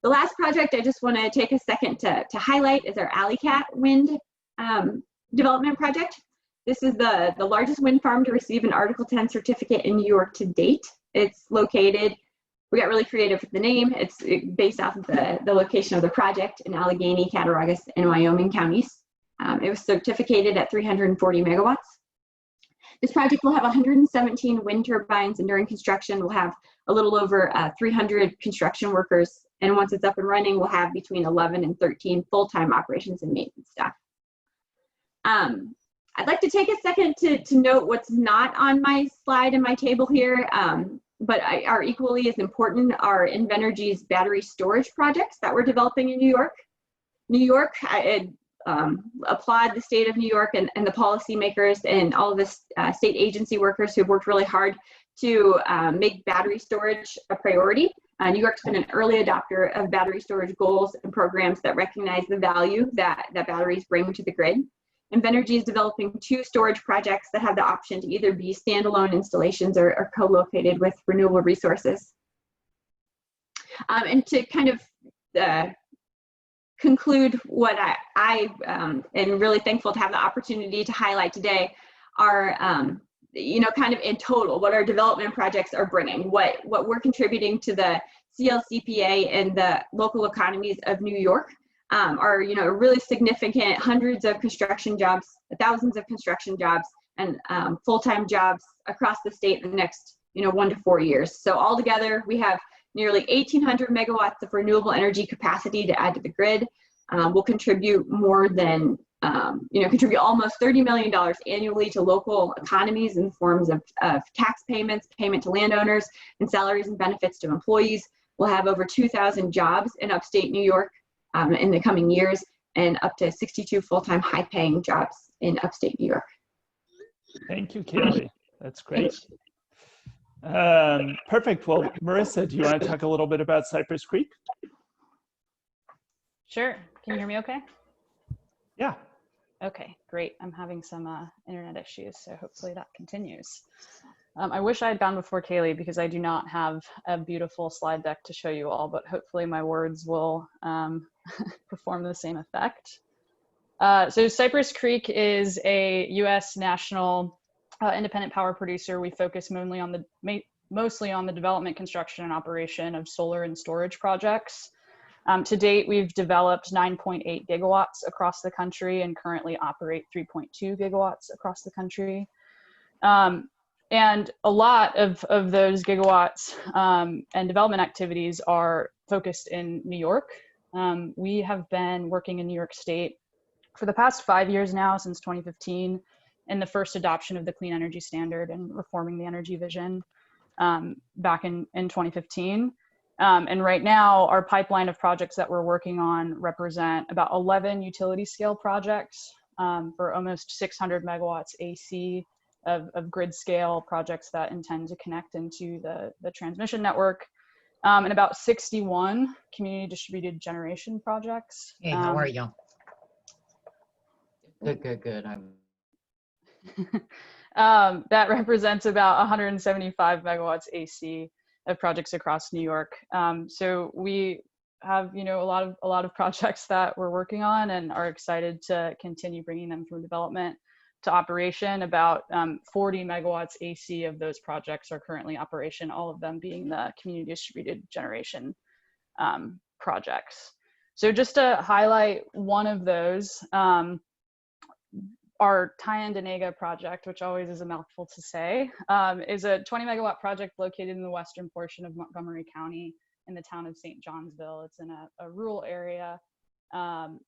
The last project I just want to take a second to highlight is our Alicat wind development project. This is the largest wind farm to receive an Article 10 certificate in New York to date. It's located, we got really creative with the name. It's based off of the location of the project in Allegheny, Cattaraugus, and Wyoming counties. It was certificated at 340 megawatts. This project will have 117 wind turbines, and during construction, we'll have a little over 300 construction workers. And once it's up and running, we'll have between 11 and 13 full-time operations and maintenance staff. I'd like to take a second to note what's not on my slide and my table here, but are equally as important are Invenergy's battery storage projects that we're developing in New York. New York, I applaud the state of New York and the policymakers and all of the state agency workers who've worked really hard to make battery storage a priority. New York's been an early adopter of battery storage goals and programs that recognize the value that batteries bring to the grid. Invenergy is developing 2 storage projects that have the option to either be standalone installations or co-located with renewable resources. And to kind of conclude what I am really thankful to have the opportunity to highlight today are, kind of in total, what our development projects are bringing, what we're contributing to the CLCPA and the local economies of New York are, really significant hundreds of construction jobs, thousands of construction jobs, and full-time jobs across the state in the next, 1 to 4 years. So altogether, we have nearly 1,800 megawatts of renewable energy capacity to add to the grid. We'll contribute more than, contribute almost $30 million annually to local economies in forms of tax payments, payment to landowners, and salaries and benefits to employees. We'll have over 2,000 jobs in upstate New York in the coming years, and up to 62 full-time high-paying jobs in upstate New York. Thank you, Kaylee. That's great. Perfect. Well, Marissa, do you want to talk a little bit about Cypress Creek? Sure. Can you hear me okay? Yeah. Okay, great. I'm having some internet issues, so hopefully that continues. I wish I had gone before Kaylee because I do not have a beautiful slide deck to show you all, but hopefully my words will perform the same effect. So Cypress Creek is a U.S. national independent power producer. We focus mostly on the development, construction, and operation of solar and storage projects. To date, we've developed 9.8 gigawatts across the country and currently operate 3.2 gigawatts across the country. And a lot of those gigawatts and development activities are focused in New York. We have been working in New York State for the past 5 years now, since 2015, in the first adoption of the Clean Energy Standard and reforming the energy vision back in 2015. And right now, our pipeline of projects that we're working on represent about 11 utility scale projects for almost 600 megawatts AC of grid scale projects that intend to connect into the transmission network, and about 61 community distributed generation projects. Hey, how are you? Good. That represents about 175 megawatts AC of projects across New York. So we have, a lot of projects that we're working on and are excited to continue bringing them from development to operation. About 40 megawatts AC of those projects are currently operation, all of them being the community distributed generation projects. So just to highlight one of those, our Tyandanega project, which always is a mouthful to say, is a 20 megawatt project located in the western portion of Montgomery County in the town of St. Johnsville. It's in a rural area,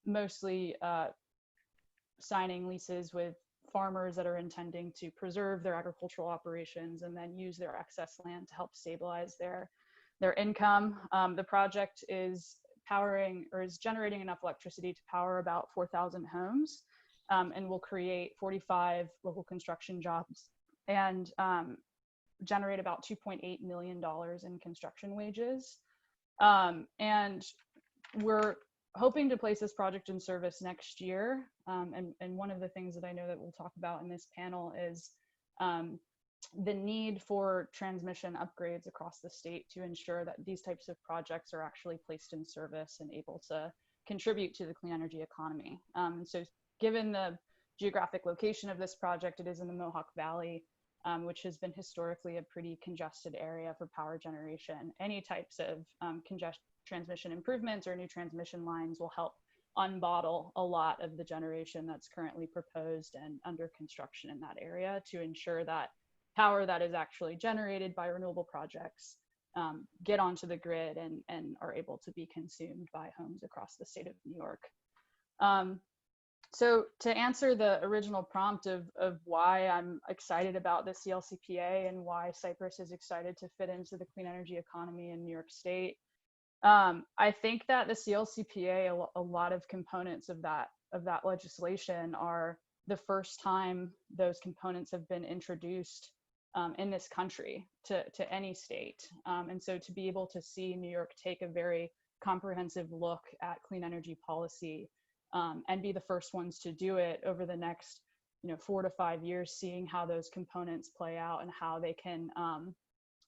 mostly signing leases with farmers that are intending to preserve their agricultural operations and then use their excess land to help stabilize their income. The project is generating enough electricity to power about 4,000 homes, and will create 45 local construction jobs and generate about $2.8 million in construction wages. And we're hoping to place this project in service next year. And one of the things that I know that we'll talk about in this panel is the need for transmission upgrades across the state to ensure that these types of projects are actually placed in service and able to contribute to the clean energy economy. So given the geographic location of this project, it is in the Mohawk Valley, which has been historically a pretty congested area for power generation. Any types of transmission improvements or new transmission lines will help unbottle a lot of the generation that's currently proposed and under construction in that area to ensure that power that is actually generated by renewable projects get onto the grid and are able to be consumed by homes across the state of New York. So to answer the original prompt of why I'm excited about the CLCPA and why Cypress is excited to fit into the clean energy economy in New York State, I think that the CLCPA, a lot of components of that legislation are the first time those components have been introduced in this country to any state. And so to be able to see New York take a very comprehensive look at clean energy policy and be the first ones to do it over the next 4 to 5 years, seeing how those components play out and how they can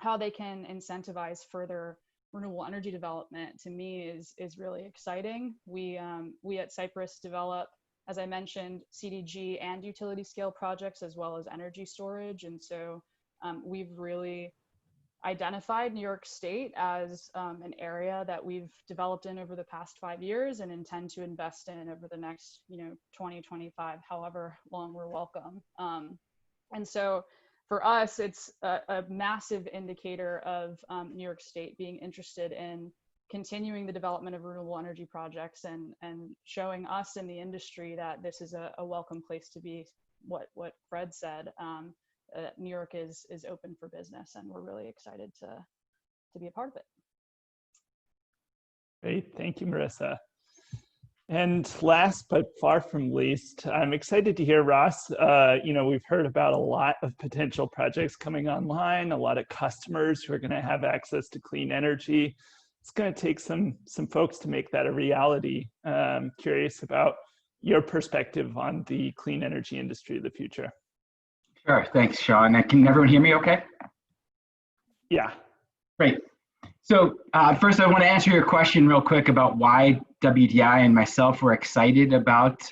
incentivize further renewable energy development, to me is really exciting. We at Cypress develop, as I mentioned, CDG and utility scale projects as well as energy storage, and so we've really identified New York State as an area that we've developed in over the past 5 years and intend to invest in over the next 20, 25, however long we're welcome. And so for us, it's a massive indicator of New York State being interested in continuing the development of renewable energy projects and showing us in the industry that this is a welcome place to be. What Fred said, New York is open for business, and we're really excited to be a part of it. Great, thank you, Marissa. And last but far from least, I'm excited to hear, Ross, we've heard about a lot of potential projects coming online, a lot of customers who are going to have access to clean energy. It's going to take some folks to make that a reality. I'm curious about your perspective on the clean energy industry of the future. Sure, thanks, Sean. Can everyone hear me okay? Yeah. Great. So first I want to answer your question real quick about why WDI and myself were excited about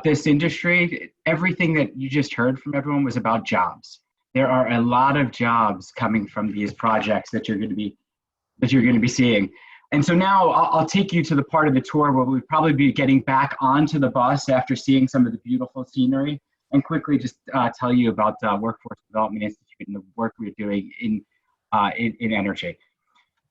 this industry. Everything that you just heard from everyone was about jobs. There are a lot of jobs coming from these projects that you're going to be seeing. And so now I'll take you to the part of the tour where we'll probably be getting back onto the bus after seeing some of the beautiful scenery, and quickly just tell you about Workforce Development Institute and the work we're doing in energy.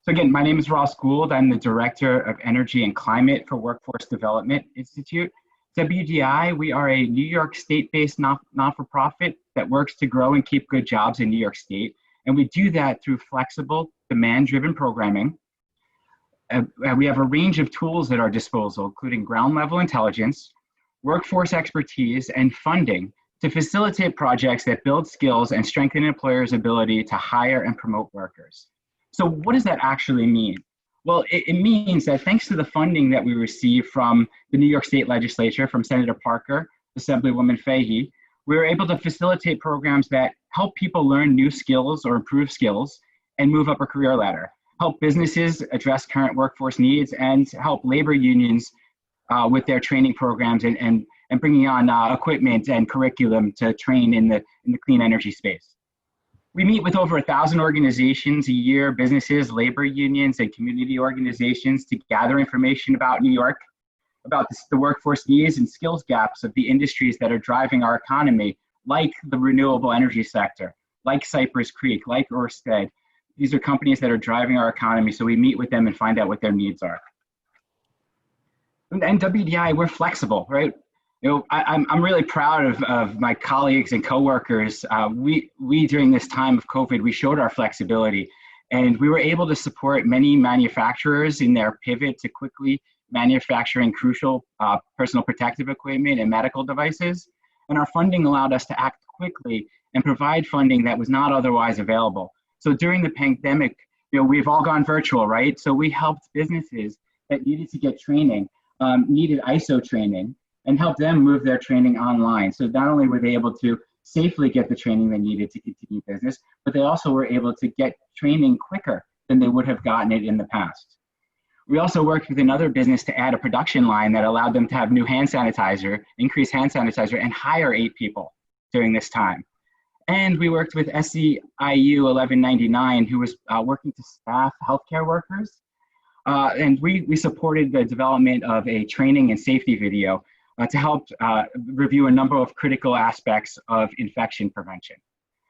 So again, my name is Ross Gould. I'm the Director of Energy and Climate for Workforce Development Institute. WDI, we are a New York State-based not-for-profit that works to grow and keep good jobs in New York State. And we do that through flexible, demand-driven programming. We have a range of tools at our disposal, including ground-level intelligence, workforce expertise, and funding to facilitate projects that build skills and strengthen employers' ability to hire and promote workers. So what does that actually mean? Well, it means that thanks to the funding that we receive from the New York State Legislature, from Senator Parker, Assemblywoman Fahey, we were able to facilitate programs that help people learn new skills or improve skills and move up a career ladder, help businesses address current workforce needs, and help labor unions with their training programs and bringing on equipment and curriculum to train in the clean energy space. We meet with over 1,000 organizations a year, businesses, labor unions, and community organizations to gather information about New York, about the workforce needs and skills gaps of the industries that are driving our economy, like the renewable energy sector, like Cypress Creek, like Ørsted. These are companies that are driving our economy, so we meet with them and find out what their needs are. And WDI, we're flexible, right? You know, I'm really proud of my colleagues and coworkers. We during this time of COVID, we showed our flexibility, and we were able to support many manufacturers in their pivot to quickly manufacturing crucial personal protective equipment and medical devices. And our funding allowed us to act quickly and provide funding that was not otherwise available. So during the pandemic, you know, we've all gone virtual, right? So we helped businesses that needed to get training, needed ISO training, and help them move their training online. So not only were they able to safely get the training they needed to continue business, but they also were able to get training quicker than they would have gotten it in the past. We also worked with another business to add a production line that allowed them to have new hand sanitizer, increase hand sanitizer, and hire 8 people during this time. And we worked with SEIU 1199, who was working to staff healthcare workers. And we supported the development of a training and safety video to help review a number of critical aspects of infection prevention.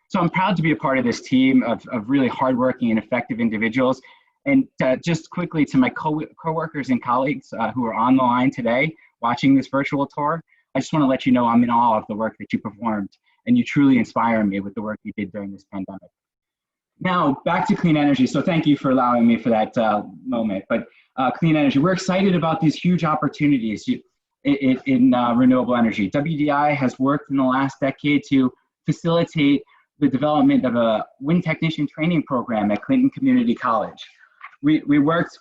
So I'm proud to be a part of this team of really hardworking and effective individuals. And just quickly to my coworkers and colleagues who are on the line today watching this virtual tour, I just want to let you know I'm in awe of the work that you performed, and you truly inspire me with the work you did during this pandemic. Now, back to clean energy. So thank you for allowing me for that moment. But clean energy, we're excited about these huge opportunities in renewable energy. WDI has worked in the last decade to facilitate the development of a wind technician training program at Clinton Community College. We worked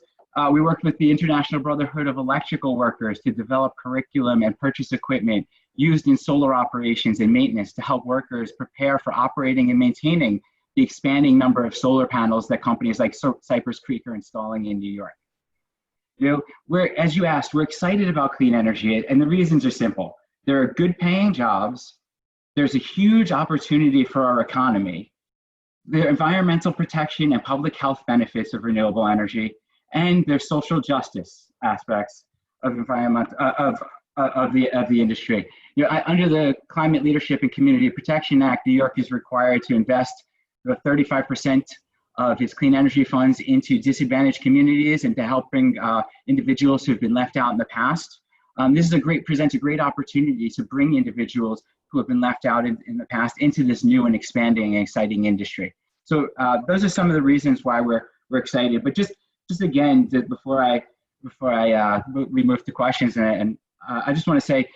with the International Brotherhood of Electrical Workers to develop curriculum and purchase equipment used in solar operations and maintenance to help workers prepare for operating and maintaining the expanding number of solar panels that companies like Cypress Creek are installing in New York. You know, as you asked, we're excited about clean energy, and the reasons are simple. There are good paying jobs, there's a huge opportunity for our economy, the environmental protection and public health benefits of renewable energy, and there's social justice aspects of the industry. You know, under the Climate Leadership and Community Protection Act, New York is required to invest 35% of its clean energy funds into disadvantaged communities and to help bring individuals who have been left out in the past. This is presents a great opportunity to bring individuals who have been left out in the past into this new and expanding and exciting industry. So those are some of the reasons why we're excited. But just again, before we move to questions, and I just want to say,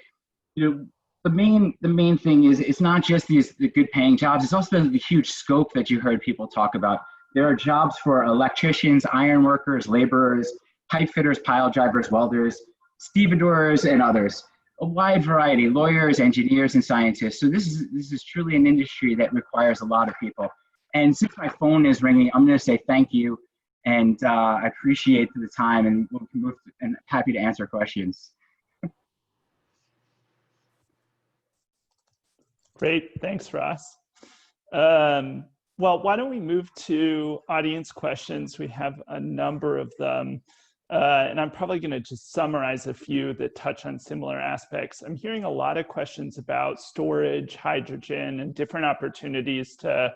you know, the main thing is it's not just the good paying jobs, it's also the huge scope that you heard people talk about. There are jobs for electricians, iron workers, laborers, pipe fitters, pile drivers, welders, stevedores, and others. a wide variety, lawyers, engineers, and scientists. So this is truly an industry that requires a lot of people. And since my phone is ringing, I'm going to say thank you, and I appreciate the time, and and happy to answer questions. Great, thanks, Ross. Well, why don't we move to audience questions? We have a number of them. And I'm probably going to just summarize a few that touch on similar aspects. I'm hearing a lot of questions about storage, hydrogen, and different opportunities to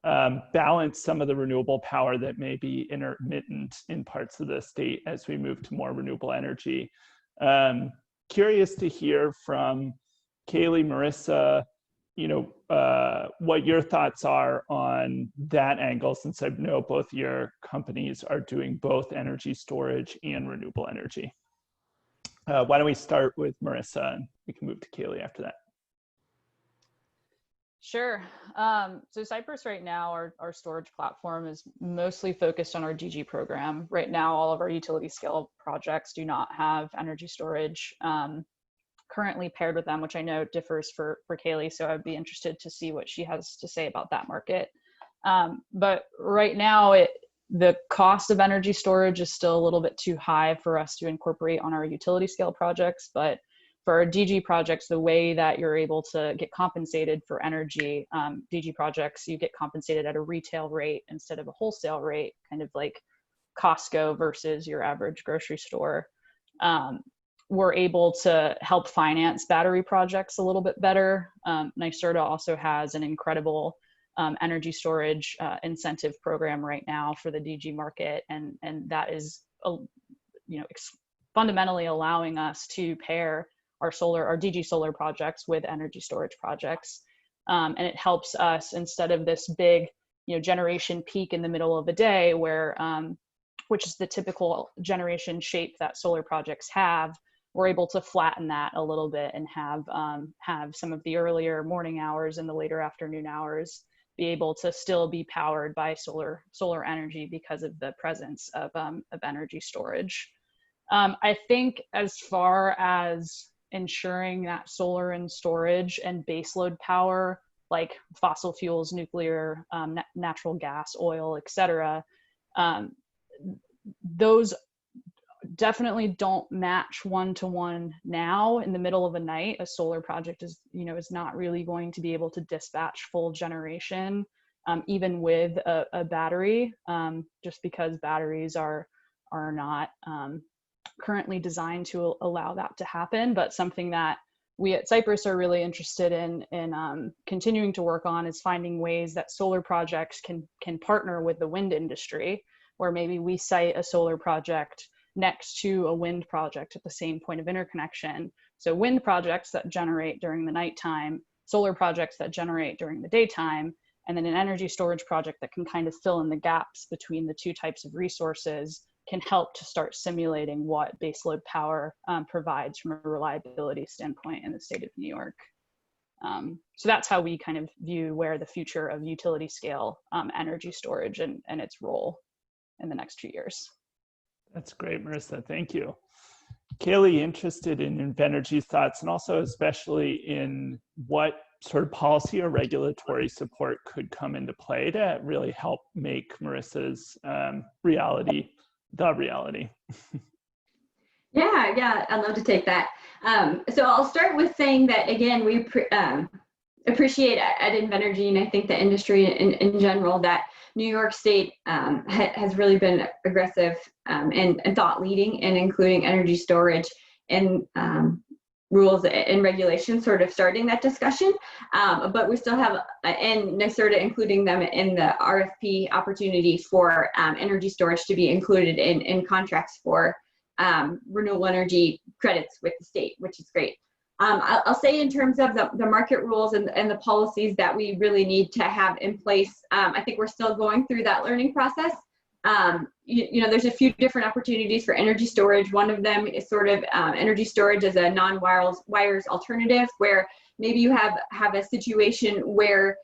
balance some of the renewable power that may be intermittent in parts of the state as we move to more renewable energy. Curious to hear from Kaylee, Marissa, what your thoughts are on that angle, since I know both your companies are doing both energy storage and renewable energy. Why don't we start with Marissa, and we can move to Kaylee after that. Sure. So Cypress right now, our storage platform is mostly focused on our DG program. Right now, all of our utility scale projects do not have energy storage currently paired with them, which I know differs for Kaylee. So I'd be interested to see what she has to say about that market. But right now, the cost of energy storage is still a little bit too high for us to incorporate on our utility scale projects. But for our DG projects, the way that you're able to get compensated for energy, DG projects, you get compensated at a retail rate instead of a wholesale rate, kind of like Costco versus your average grocery store. We're able to help finance battery projects a little bit better. NYSERDA also has an incredible energy storage incentive program right now for the DG market, and that is fundamentally allowing us to pair our DG solar projects with energy storage projects, and it helps us, instead of this big generation peak in the middle of the day, where which is the typical generation shape that solar projects have. We're able to flatten that a little bit and have some of the earlier morning hours and the later afternoon hours be able to still be powered by solar energy because of the presence of energy storage. I think as far as ensuring that solar and storage and baseload power, like fossil fuels, nuclear, natural gas, oil, etc., those definitely don't match one-to-one now. In the middle of the night, a solar project is not really going to be able to dispatch full generation, even with a battery, just because batteries are not currently designed to allow that to happen. But something that we at Cypress are really interested in continuing to work on is finding ways that solar projects can partner with the wind industry, where maybe we site a solar project next to a wind project at the same point of interconnection. So wind projects that generate during the nighttime, solar projects that generate during the daytime, and then an energy storage project that can kind of fill in the gaps between the two types of resources can help to start simulating what baseload power provides from a reliability standpoint in the state of New York. So that's how we kind of view where the future of utility scale energy storage and its role in the next 2 years. That's great, Marissa. Thank you. Kaylee, interested in Invenergy's thoughts, and also especially in what sort of policy or regulatory support could come into play to really help make Marissa's reality the reality. Yeah, I'd love to take that. So I'll start with saying that, again, we appreciate at Invenergy, and I think the industry in general, that New York State has really been aggressive and thought leading in including energy storage and rules and regulations, sort of starting that discussion. But we still have, and NYSERDA including them in the RFP opportunity for energy storage to be included in contracts for renewable energy credits with the state, which is great. I'll say in terms of the market rules and the policies that we really need to have in place, I think we're still going through that learning process. There's a few different opportunities for energy storage. One of them is sort of energy storage as a non-wires alternative, where maybe you have a situation where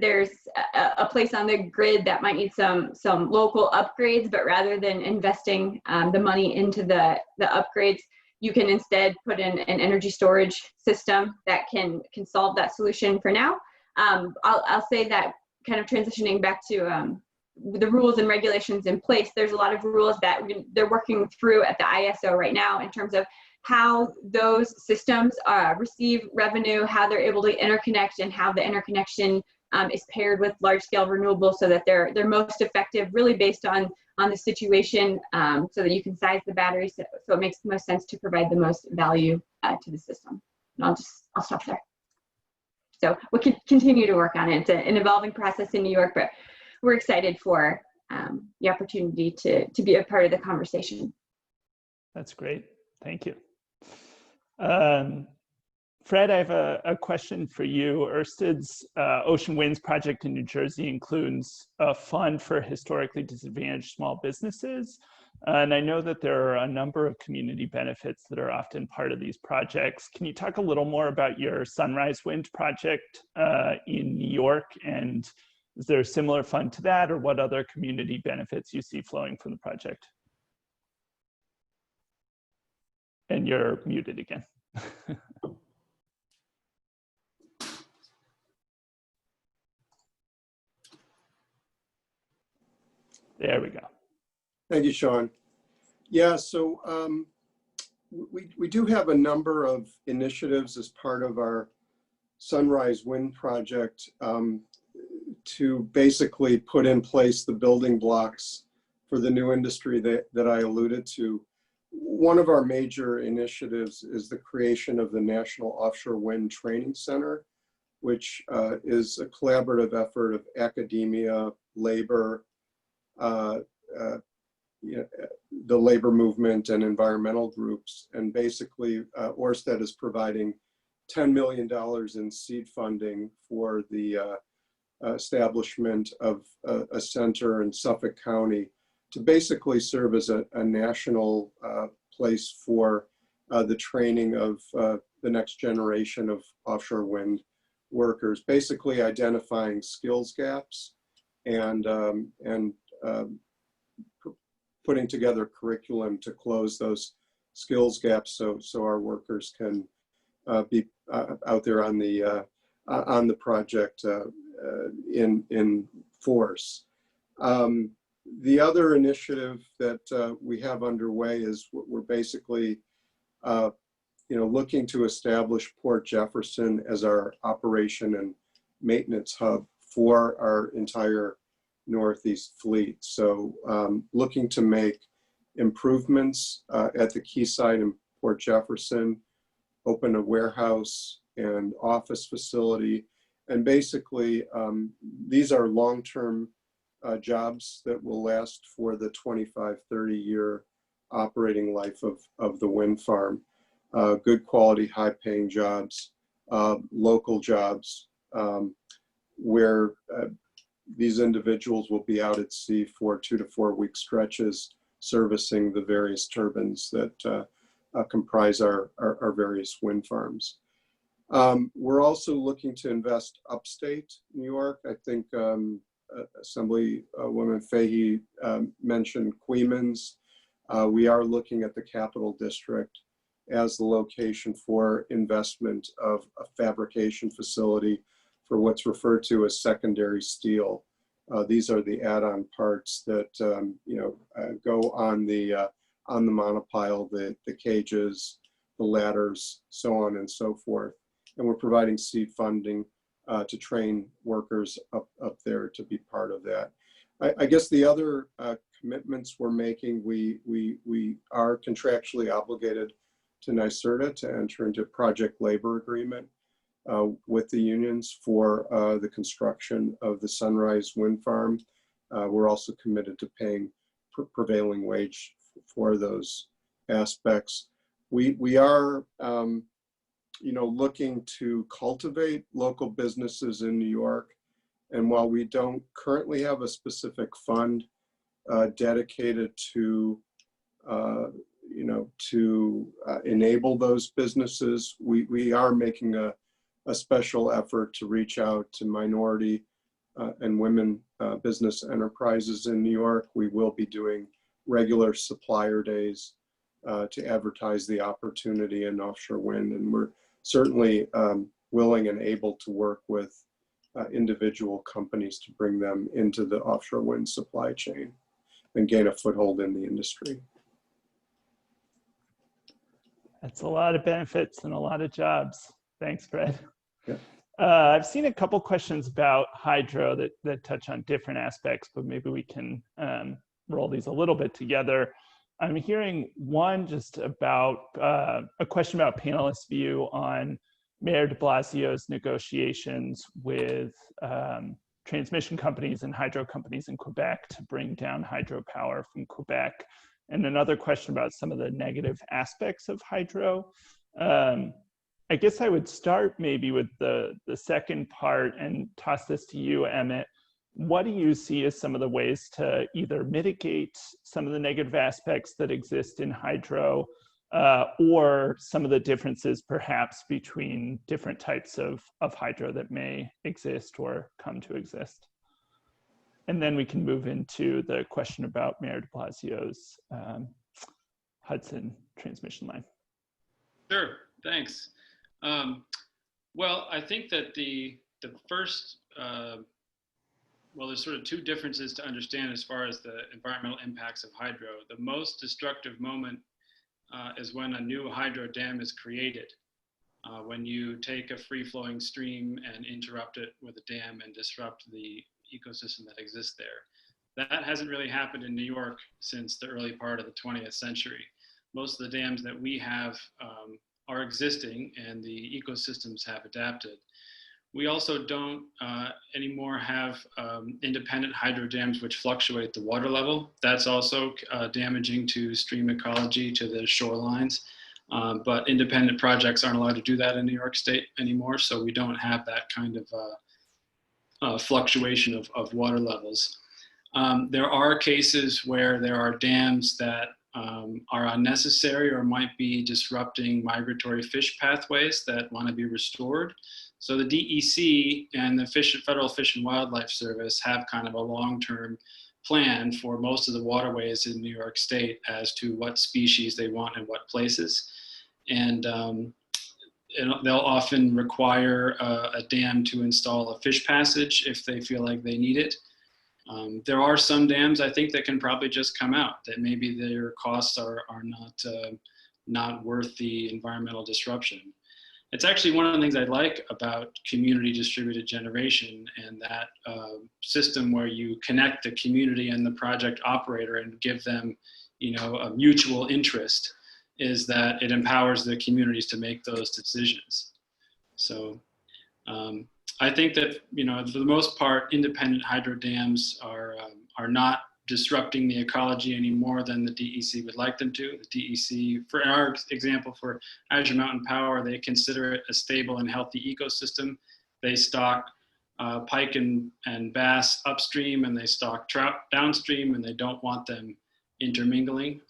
there's a place on the grid that might need some local upgrades, but rather than investing the money into the upgrades, you can instead put in an energy storage system that can solve that solution for now. I'll say that kind of transitioning back to the rules and regulations in place, there's a lot of rules that they're working through at the ISO right now in terms of how those systems receive revenue, how they're able to interconnect, and how the interconnection is paired with large-scale renewables so that they're most effective, really based on the situation, so that you can size the battery so it makes the most sense to provide the most value to the system. And I'll stop there. So we'll continue to work on it. It's an evolving process in New York, but we're excited for the opportunity to be a part of the conversation. That's great. Thank you. Fred, I have a question for you. Ørsted's Ocean Winds project in New Jersey includes a fund for historically disadvantaged small businesses. And I know that there are a number of community benefits that are often part of these projects. Can you talk a little more about your Sunrise Wind project in New York? And is there a similar fund to that, or what other community benefits you see flowing from the project? And you're muted again. There we go. Thank you, Sean. Yeah, so we do have a number of initiatives as part of our Sunrise Wind project to basically put in place the building blocks for the new industry that I alluded to. One of our major initiatives is the creation of the National Offshore Wind Training Center, which is a collaborative effort of academia, labor, the labor movement, and environmental groups. And basically, Ørsted is providing $10 million in seed funding for the establishment of a center in Suffolk County to basically serve as a national place for the training of the next generation of offshore wind workers, basically identifying skills gaps and putting together curriculum to close those skills gaps so our workers can be out there on the project in force. The other initiative that we have underway is we're basically looking to establish Port Jefferson as our operation and maintenance hub for our entire Northeast fleet. So looking to make improvements at the quayside in Port Jefferson, open a warehouse and office facility. And basically, these are long-term jobs that will last for the 25, 30-year operating life of the wind farm. Good quality, high-paying jobs, local jobs, where these individuals will be out at sea for 2 to 4 week stretches, servicing the various turbines that comprise our various wind farms. We're also looking to invest upstate New York. I think Assemblywoman Fahey mentioned Queens. We are looking at the Capital District as the location for investment of a fabrication facility for what's referred to as secondary steel. These are the add-on parts that go on the monopile, the cages, the ladders, so on and so forth. And we're providing seed funding to train workers up there to be part of that. I guess the other commitments we're making, we are contractually obligated to NYSERDA to enter into project labor agreement with the unions for the construction of the Sunrise Wind Farm. We're also committed to paying prevailing wage for those aspects. We are looking to cultivate local businesses in New York. And while we don't currently have a specific fund dedicated to enable those businesses, we are making a special effort to reach out to minority and women business enterprises in New York. We will be doing regular supplier days to advertise the opportunity in offshore wind. And we're certainly willing and able to work with individual companies to bring them into the offshore wind supply chain and gain a foothold in the industry. That's a lot of benefits and a lot of jobs. Thanks, Fred. Yeah. I've seen a couple questions about hydro that touch on different aspects, but maybe we can roll these a little bit together. I'm hearing one just about a question about panelists' view on Mayor de Blasio's negotiations with transmission companies and hydro companies in Quebec to bring down hydropower from Quebec, and another question about some of the negative aspects of hydro. I guess I would start maybe with the second part and toss this to you, Emmett. What do you see as some of the ways to either mitigate some of the negative aspects that exist in hydro, or some of the differences perhaps between different types of hydro that may exist or come to exist? And then we can move into the question about Mayor de Blasio's Hudson transmission line. Sure, thanks. Well, I think that the first, well, there's sort of two differences to understand as far as the environmental impacts of hydro. The most destructive moment is when a new hydro dam is created. When you take a free-flowing stream and interrupt it with a dam and disrupt the ecosystem that exists there. That hasn't really happened in New York since the early part of the 20th century. Most of the dams that we have are existing and the ecosystems have adapted. We also don't anymore have independent hydro dams which fluctuate the water level. That's also damaging to stream ecology, to the shorelines. But independent projects aren't allowed to do that in New York State anymore, so we don't have that kind of fluctuation of water levels. There are cases where there are dams that are unnecessary or might be disrupting migratory fish pathways that want to be restored. So the DEC and the Federal Fish and Wildlife Service have kind of a long-term plan for most of the waterways in New York State as to what species they want in what places. And they'll often require a dam to install a fish passage if they feel like they need it. There are some dams, I think, that can probably just come out, that maybe their costs are not worth the environmental disruption. It's actually one of the things I like about community distributed generation and that system where you connect the community and the project operator and give them, a mutual interest, is that it empowers the communities to make those decisions. So I think that, for the most part, independent hydro dams are not disrupting the ecology any more than the DEC would like them to. The DEC, for our example, for Azure Mountain Power, they consider it a stable and healthy ecosystem. They stock pike and bass upstream, and they stock trout downstream, and they don't want them intermingling.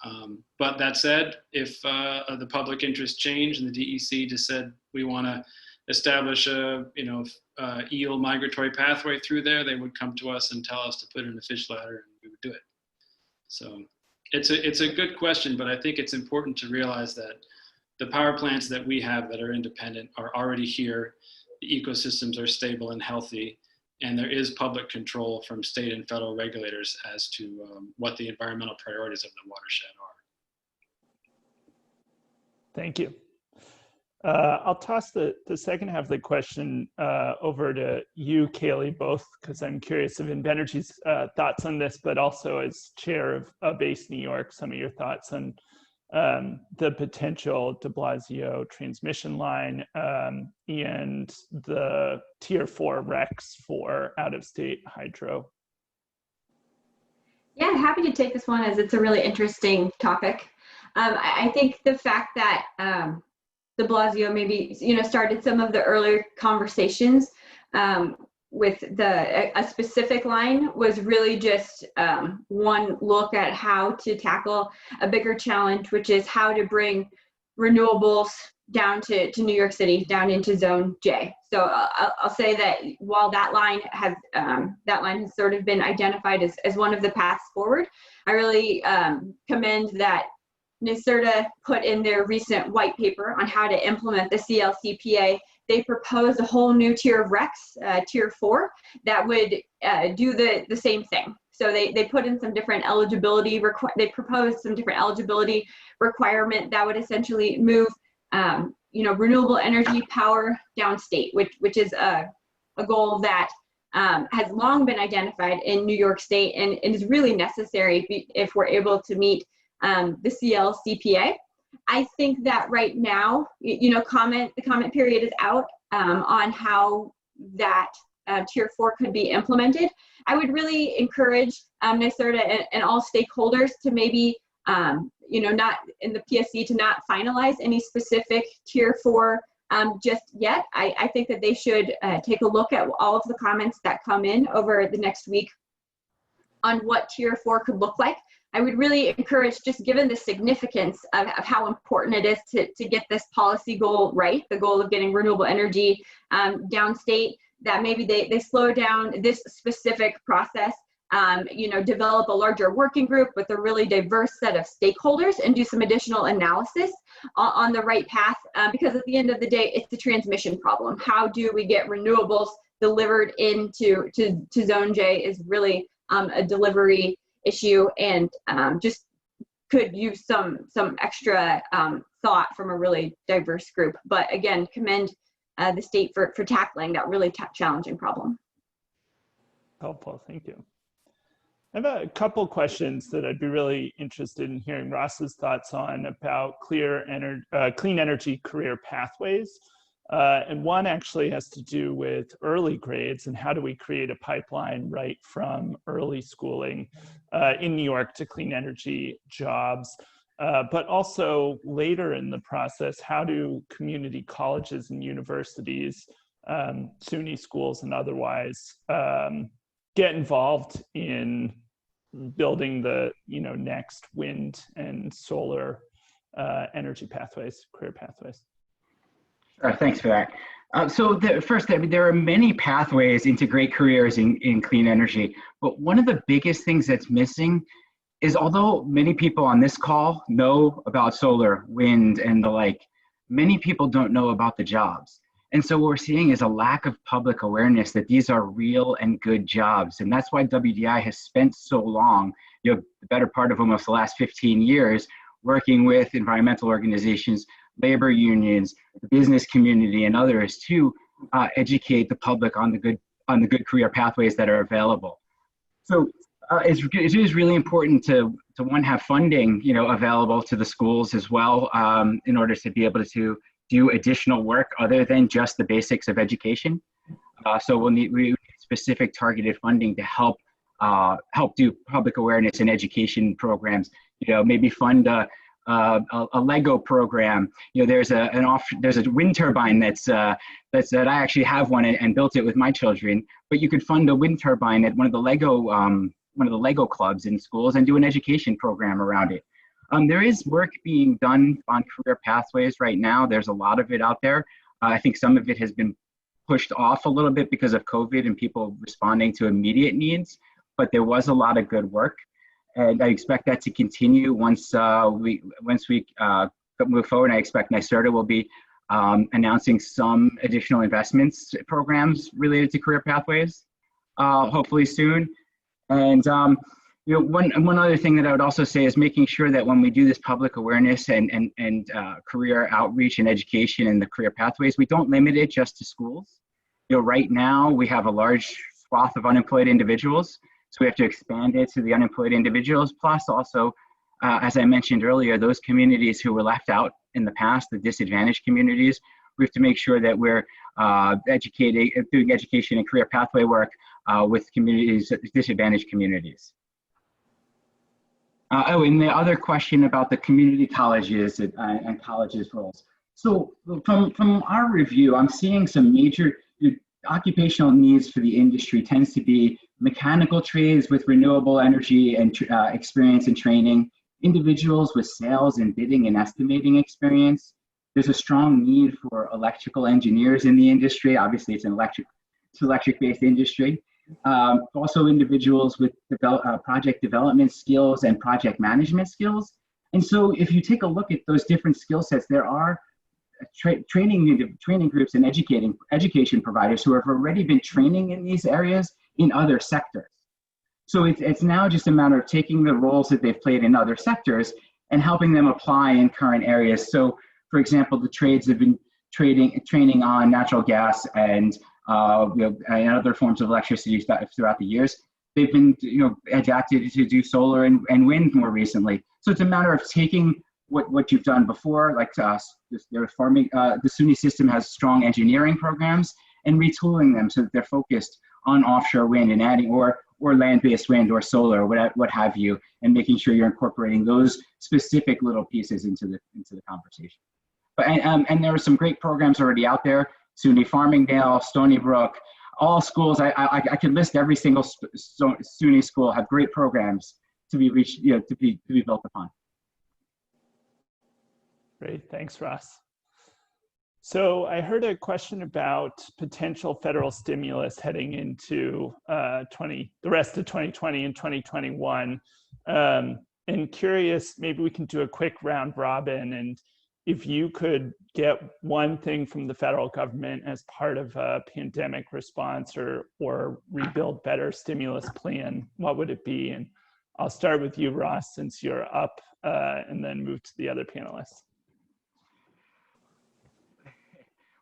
But that said, if the public interest changed and the DEC just said, we want to establish a eel migratory pathway through there, they would come to us and tell us to put in a fish ladder, and we would do it. So it's a good question, but I think it's important to realize that the power plants that we have that are independent are already here. The ecosystems are stable and healthy, and there is public control from state and federal regulators as to what the environmental priorities of the watershed are. Thank you. I'll toss the second half of the question over to you, Kaylee, both because I'm curious of Invenergy's thoughts on this, but also as chair of ACE New York, some of your thoughts on the potential de Blasio transmission line and the Tier 4 RECs for out-of-state hydro. Yeah, I'm happy to take this one as it's a really interesting topic. I think the fact that de Blasio maybe started some of the earlier conversations with a specific line was really just one look at how to tackle a bigger challenge, which is how to bring renewables down to New York City, down into Zone J. So I'll say that while that line has sort of been identified as one of the paths forward, I really commend that NYSERDA put in their recent white paper on how to implement the CLCPA, they proposed a whole new tier of RECs, tier 4, that would do the same thing. So they put in some different eligibility, they proposed some different eligibility requirement that would essentially move renewable energy power downstate, which is a goal that has long been identified in New York State and is really necessary if we're able to meet the CLCPA. I think that right now, the comment period is out on how that tier 4 could be implemented. I would really encourage NYSERDA and all stakeholders to maybe, not in the PSC to not finalize any specific tier 4 just yet. I think that they should take a look at all of the comments that come in over the next week on what tier 4 could look like. I would really encourage, just given the significance of how important it is to get this policy goal right, the goal of getting renewable energy downstate, that maybe they slow down this specific process, develop a larger working group with a really diverse set of stakeholders and do some additional analysis on the right path, because at the end of the day, it's a transmission problem. How do we get renewables delivered into Zone J is really a delivery issue, and just could use some extra thought from a really diverse group. But again, commend the state for tackling that really challenging problem. Helpful, thank you. I have a couple questions that I'd be really interested in hearing Ross's thoughts on about clean energy career pathways. And one actually has to do with early grades and how do we create a pipeline right from early schooling in New York to clean energy jobs. But also later in the process, how do community colleges and universities, SUNY schools and otherwise, get involved in building the next wind and solar energy pathways, career pathways? Thanks for that. First, there are many pathways into great careers in clean energy, but one of the biggest things that's missing is, although many people on this call know about solar, wind, and the like, many people don't know about the jobs. And so what we're seeing is a lack of public awareness that these are real and good jobs. And that's why WDI has spent so long, the better part of almost the last 15 years, working with environmental organizations, labor unions, the business community, and others to educate the public on the good career pathways that are available. So it is really important to one, have funding available to the schools as well, in order to be able to do additional work other than just the basics of education. So we need specific targeted funding to help do public awareness and education programs. Maybe fund a Lego program. There's a wind turbine that I actually have one and built it with my children. But you could fund a wind turbine at one of the Lego clubs in schools and do an education program around it. There is work being done on career pathways right now. There's a lot of it out there. I think some of it has been pushed off a little bit because of COVID and people responding to immediate needs. But there was a lot of good work. And I expect that to continue once we move forward. I expect NYSERDA will be announcing some additional investments programs related to career pathways, hopefully soon. And one other thing that I would also say is making sure that when we do this public awareness and career outreach and education and the career pathways, we don't limit it just to schools. Right now we have a large swath of unemployed individuals. So we have to expand it to the unemployed individuals, plus also, as I mentioned earlier, those communities who were left out in the past, the disadvantaged communities. We have to make sure that we're doing education and career pathway work with communities, disadvantaged communities. And the other question about the community colleges and colleges roles. So from our review, I'm seeing some major occupational needs for the industry tends to be mechanical trades with renewable energy and experience and training, individuals with sales and bidding and estimating experience. There's a strong need for electrical engineers in the industry. Obviously, it's an electric-based industry. Also, individuals with project development skills and project management skills. And so if you take a look at those different skill sets, there are training groups and education providers who have already been training in these areas in other sectors. So it's now just a matter of taking the roles that they've played in other sectors and helping them apply in current areas. So for example, the trades have been training on natural gas and and other forms of electricity throughout the years. They've been adapted to do solar and wind more recently. So it's a matter of taking what you've done before, like the SUNY system has strong engineering programs, and retooling them so that they're focused on offshore wind and adding or land-based wind or solar or what have you, and making sure you're incorporating those specific little pieces into the conversation. But and there are some great programs already out there. SUNY Farmingdale, Stony Brook, all schools. I could list every single SUNY school have great programs to be reached, to be built upon. Great, thanks, Ross. So I heard a question about potential federal stimulus heading into the rest of 2020 and 2021. And curious, maybe we can do a quick round robin, and if you could get one thing from the federal government as part of a pandemic response or rebuild better stimulus plan, what would it be? And I'll start with you, Ross, since you're up, and then move to the other panelists.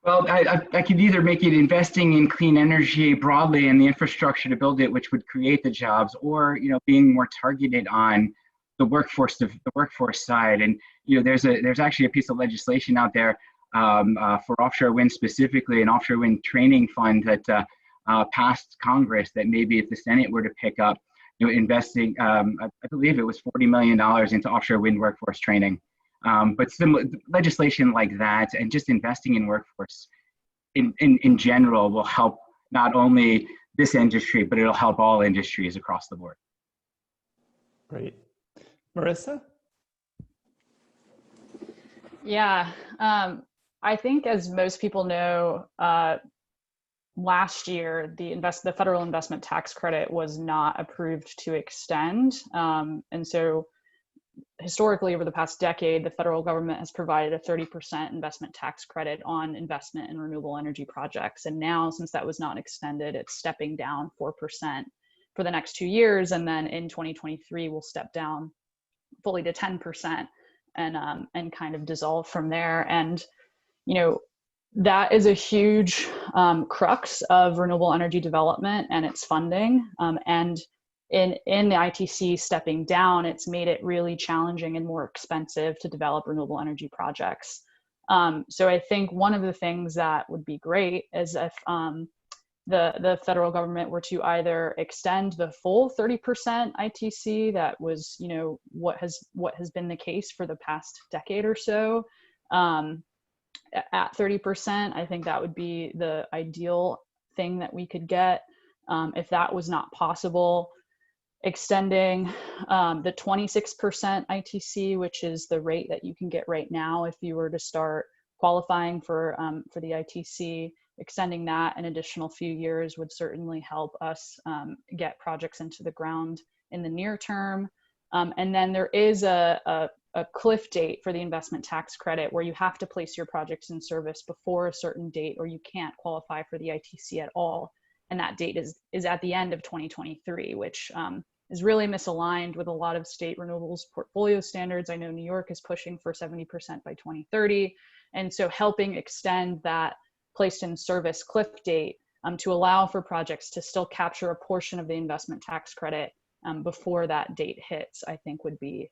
Well, I could either make it investing in clean energy broadly and the infrastructure to build it, which would create the jobs, or being more targeted on the workforce side. And there's actually a piece of legislation out there for offshore wind specifically, an offshore wind training fund that passed Congress that maybe if the Senate were to pick up, investing, I believe it was $40 million into offshore wind workforce training. But similar legislation like that and just investing in workforce in general will help not only this industry, but it'll help all industries across the board. Great. Marissa? Yeah, I think as most people know, last year, the federal investment tax credit was not approved to extend. And so historically, over the past decade, the federal government has provided a 30% investment tax credit on investment in renewable energy projects. And now, since that was not extended, it's stepping down 4% for the next 2 years. And then in 2023, we'll step down fully to 10% and kind of dissolve from there. And, that is a huge crux of renewable energy development and its funding. And in the ITC stepping down, it's made it really challenging and more expensive to develop renewable energy projects. So I think one of the things that would be great is if the federal government were to either extend the full 30% ITC that was, what has been the case for the past decade or so, at 30%. I think that would be the ideal thing that we could get. If that was not possible, extending the 26% ITC, which is the rate that you can get right now if you were to start qualifying for the ITC, extending that an additional few years would certainly help us get projects into the ground in the near term. And then there is a cliff date for the investment tax credit where you have to place your projects in service before a certain date or you can't qualify for the ITC at all. And that date is at the end of 2023, which is really misaligned with a lot of state renewables portfolio standards. I know New York is pushing for 70% by 2030. And so helping extend that placed in service cliff date to allow for projects to still capture a portion of the investment tax credit before that date hits, I think would be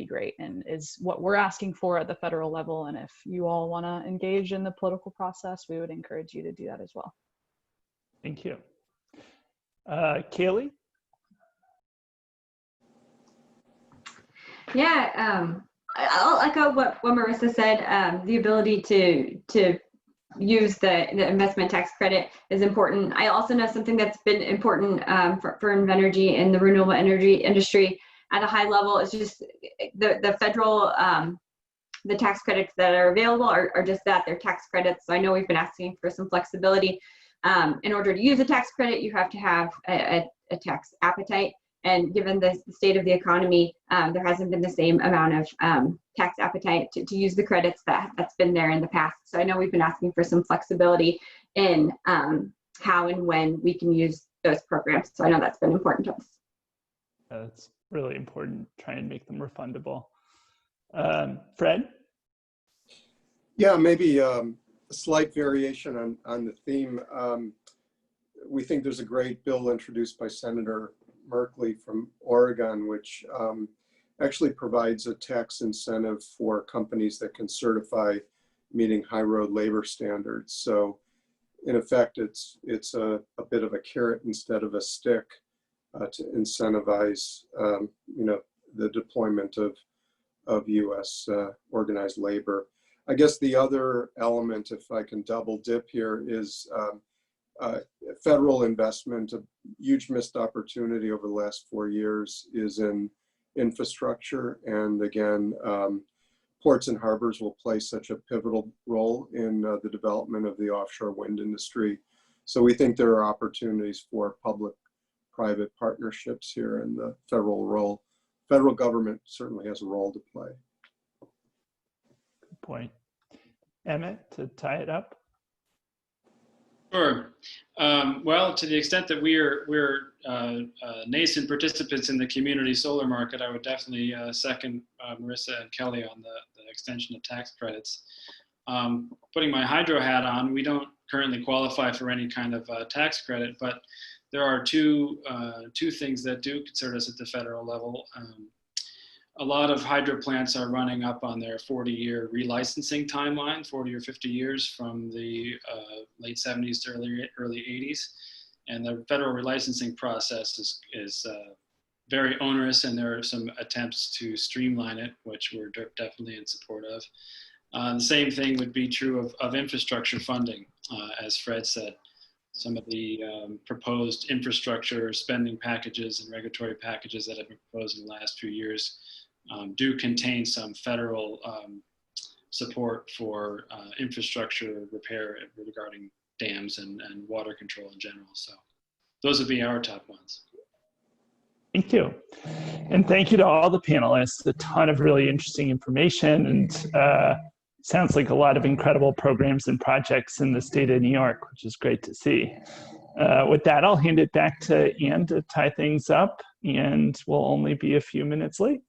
great, and is what we're asking for at the federal level. And if you all want to engage in the political process, we would encourage you to do that as well. Thank you. Kaylee? Yeah, I'll echo what Marissa said. The ability to use the investment tax credit is important. I also know something that's been important for Invenergy and the renewable energy industry at a high level is just the federal, the tax credits that are available are just that, they're tax credits. So I know we've been asking for some flexibility. In order to use a tax credit, you have to have a tax appetite. And given the state of the economy, there hasn't been the same amount of tax appetite to use the credits that's been there in the past. So I know we've been asking for some flexibility in how and when we can use those programs. So I know that's been important to us. That's really important, try and make them refundable. Fred? Yeah, maybe a slight variation on the theme. We think there's a great bill introduced by Senator Merkley from Oregon, which actually provides a tax incentive for companies that can certify meeting high road labor standards. So in effect, it's a bit of a carrot instead of a stick to incentivize the deployment of U.S. organized labor. I guess the other element, if I can double dip here, is federal investment. A huge missed opportunity over the last 4 years is in infrastructure. And again, ports and harbors will play such a pivotal role in the development of the offshore wind industry. So we think there are opportunities for public-private partnerships here, and the federal government certainly has a role to play. Good point. Emmett, to tie it up? Sure. Well, to the extent that we're nascent participants in the community solar market, I would definitely second Marissa and Kelly on the extension of tax credits. Putting my hydro hat on, we don't currently qualify for any kind of tax credit, but there are two things that do concern us at the federal level. A lot of hydro plants are running up on their 40-year relicensing timeline, 40 or 50 years from the late 70s to early 80s. And the federal relicensing process is very onerous, and there are some attempts to streamline it, which we're definitely in support of. The same thing would be true of infrastructure funding. As Fred said, some of the proposed infrastructure spending packages and regulatory packages that have been proposed in the last few years do contain some federal support for infrastructure repair regarding dams and water control in general. So those would be our top ones. Thank you. And thank you to all the panelists. A ton of really interesting information, and sounds like a lot of incredible programs and projects in the state of New York, which is great to see. With that, I'll hand it back to Ann to tie things up, and we'll only be a few minutes late.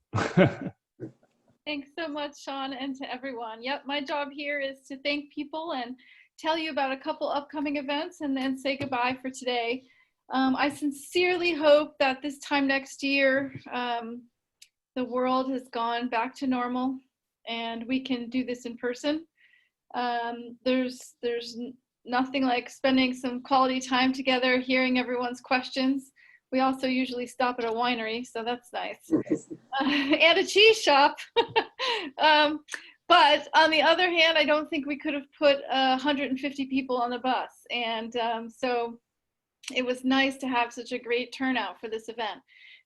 Thanks so much, Sean, and to everyone. Yep, my job here is to thank people and tell you about a couple upcoming events and then say goodbye for today. I sincerely hope that this time next year, the world has gone back to normal and we can do this in person. There's nothing like spending some quality time together, hearing everyone's questions. We also usually stop at a winery, so that's nice. And a cheese shop. But on the other hand, I don't think we could have put 150 people on the bus. And so it was nice to have such a great turnout for this event.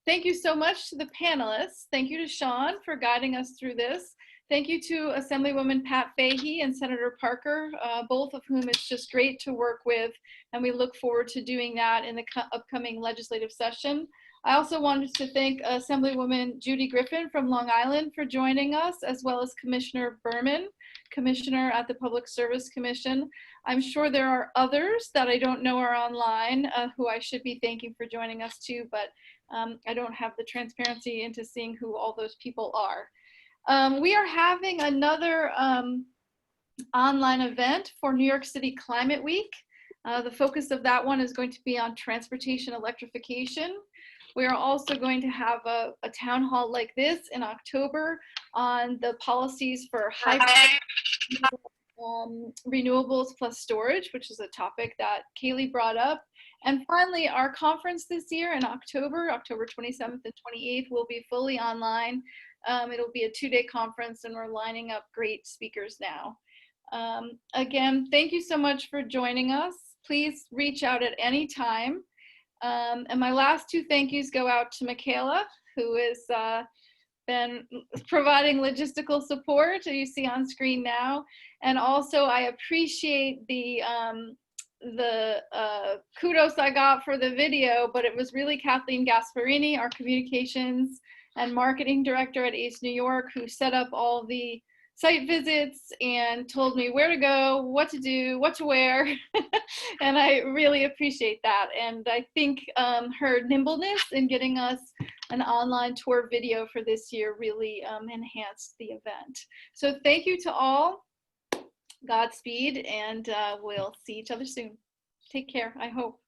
Thank you so much to the panelists. Thank you to Sean for guiding us through this. Thank you to Assemblywoman Pat Fahey and Senator Parker, both of whom it's just great to work with, and we look forward to doing that in the upcoming legislative session. I also wanted to thank Assemblywoman Judy Griffin from Long Island for joining us, as well as Commissioner Berman, Commissioner at the Public Service Commission. I'm sure there are others that I don't know are online who I should be thanking for joining us too, but I don't have the transparency into seeing who all those people are. We are having another online event for New York City Climate Week. The focus of that one is going to be on transportation electrification. We are also going to have a town hall like this in October on the policies for hybrid renewables plus storage, which is a topic that Kaylee brought up. And finally, our conference this year in October 27th and 28th, will be fully online. It'll be a 2-day conference, and we're lining up great speakers now. Again, thank you so much for joining us. Please reach out at any time. And my last 2 thank yous go out to Michaela, who has been providing logistical support, you see on screen now. And also, I appreciate the the kudos I got for the video, but it was really Kathleen Gasparini, our communications and marketing director at ACE New York, who set up all the site visits and told me where to go, what to do, what to wear. And I really appreciate that. And I think her nimbleness in getting us an online tour video for this year really enhanced the event. So thank you to all. Godspeed, and we'll see each other soon. Take care, I hope.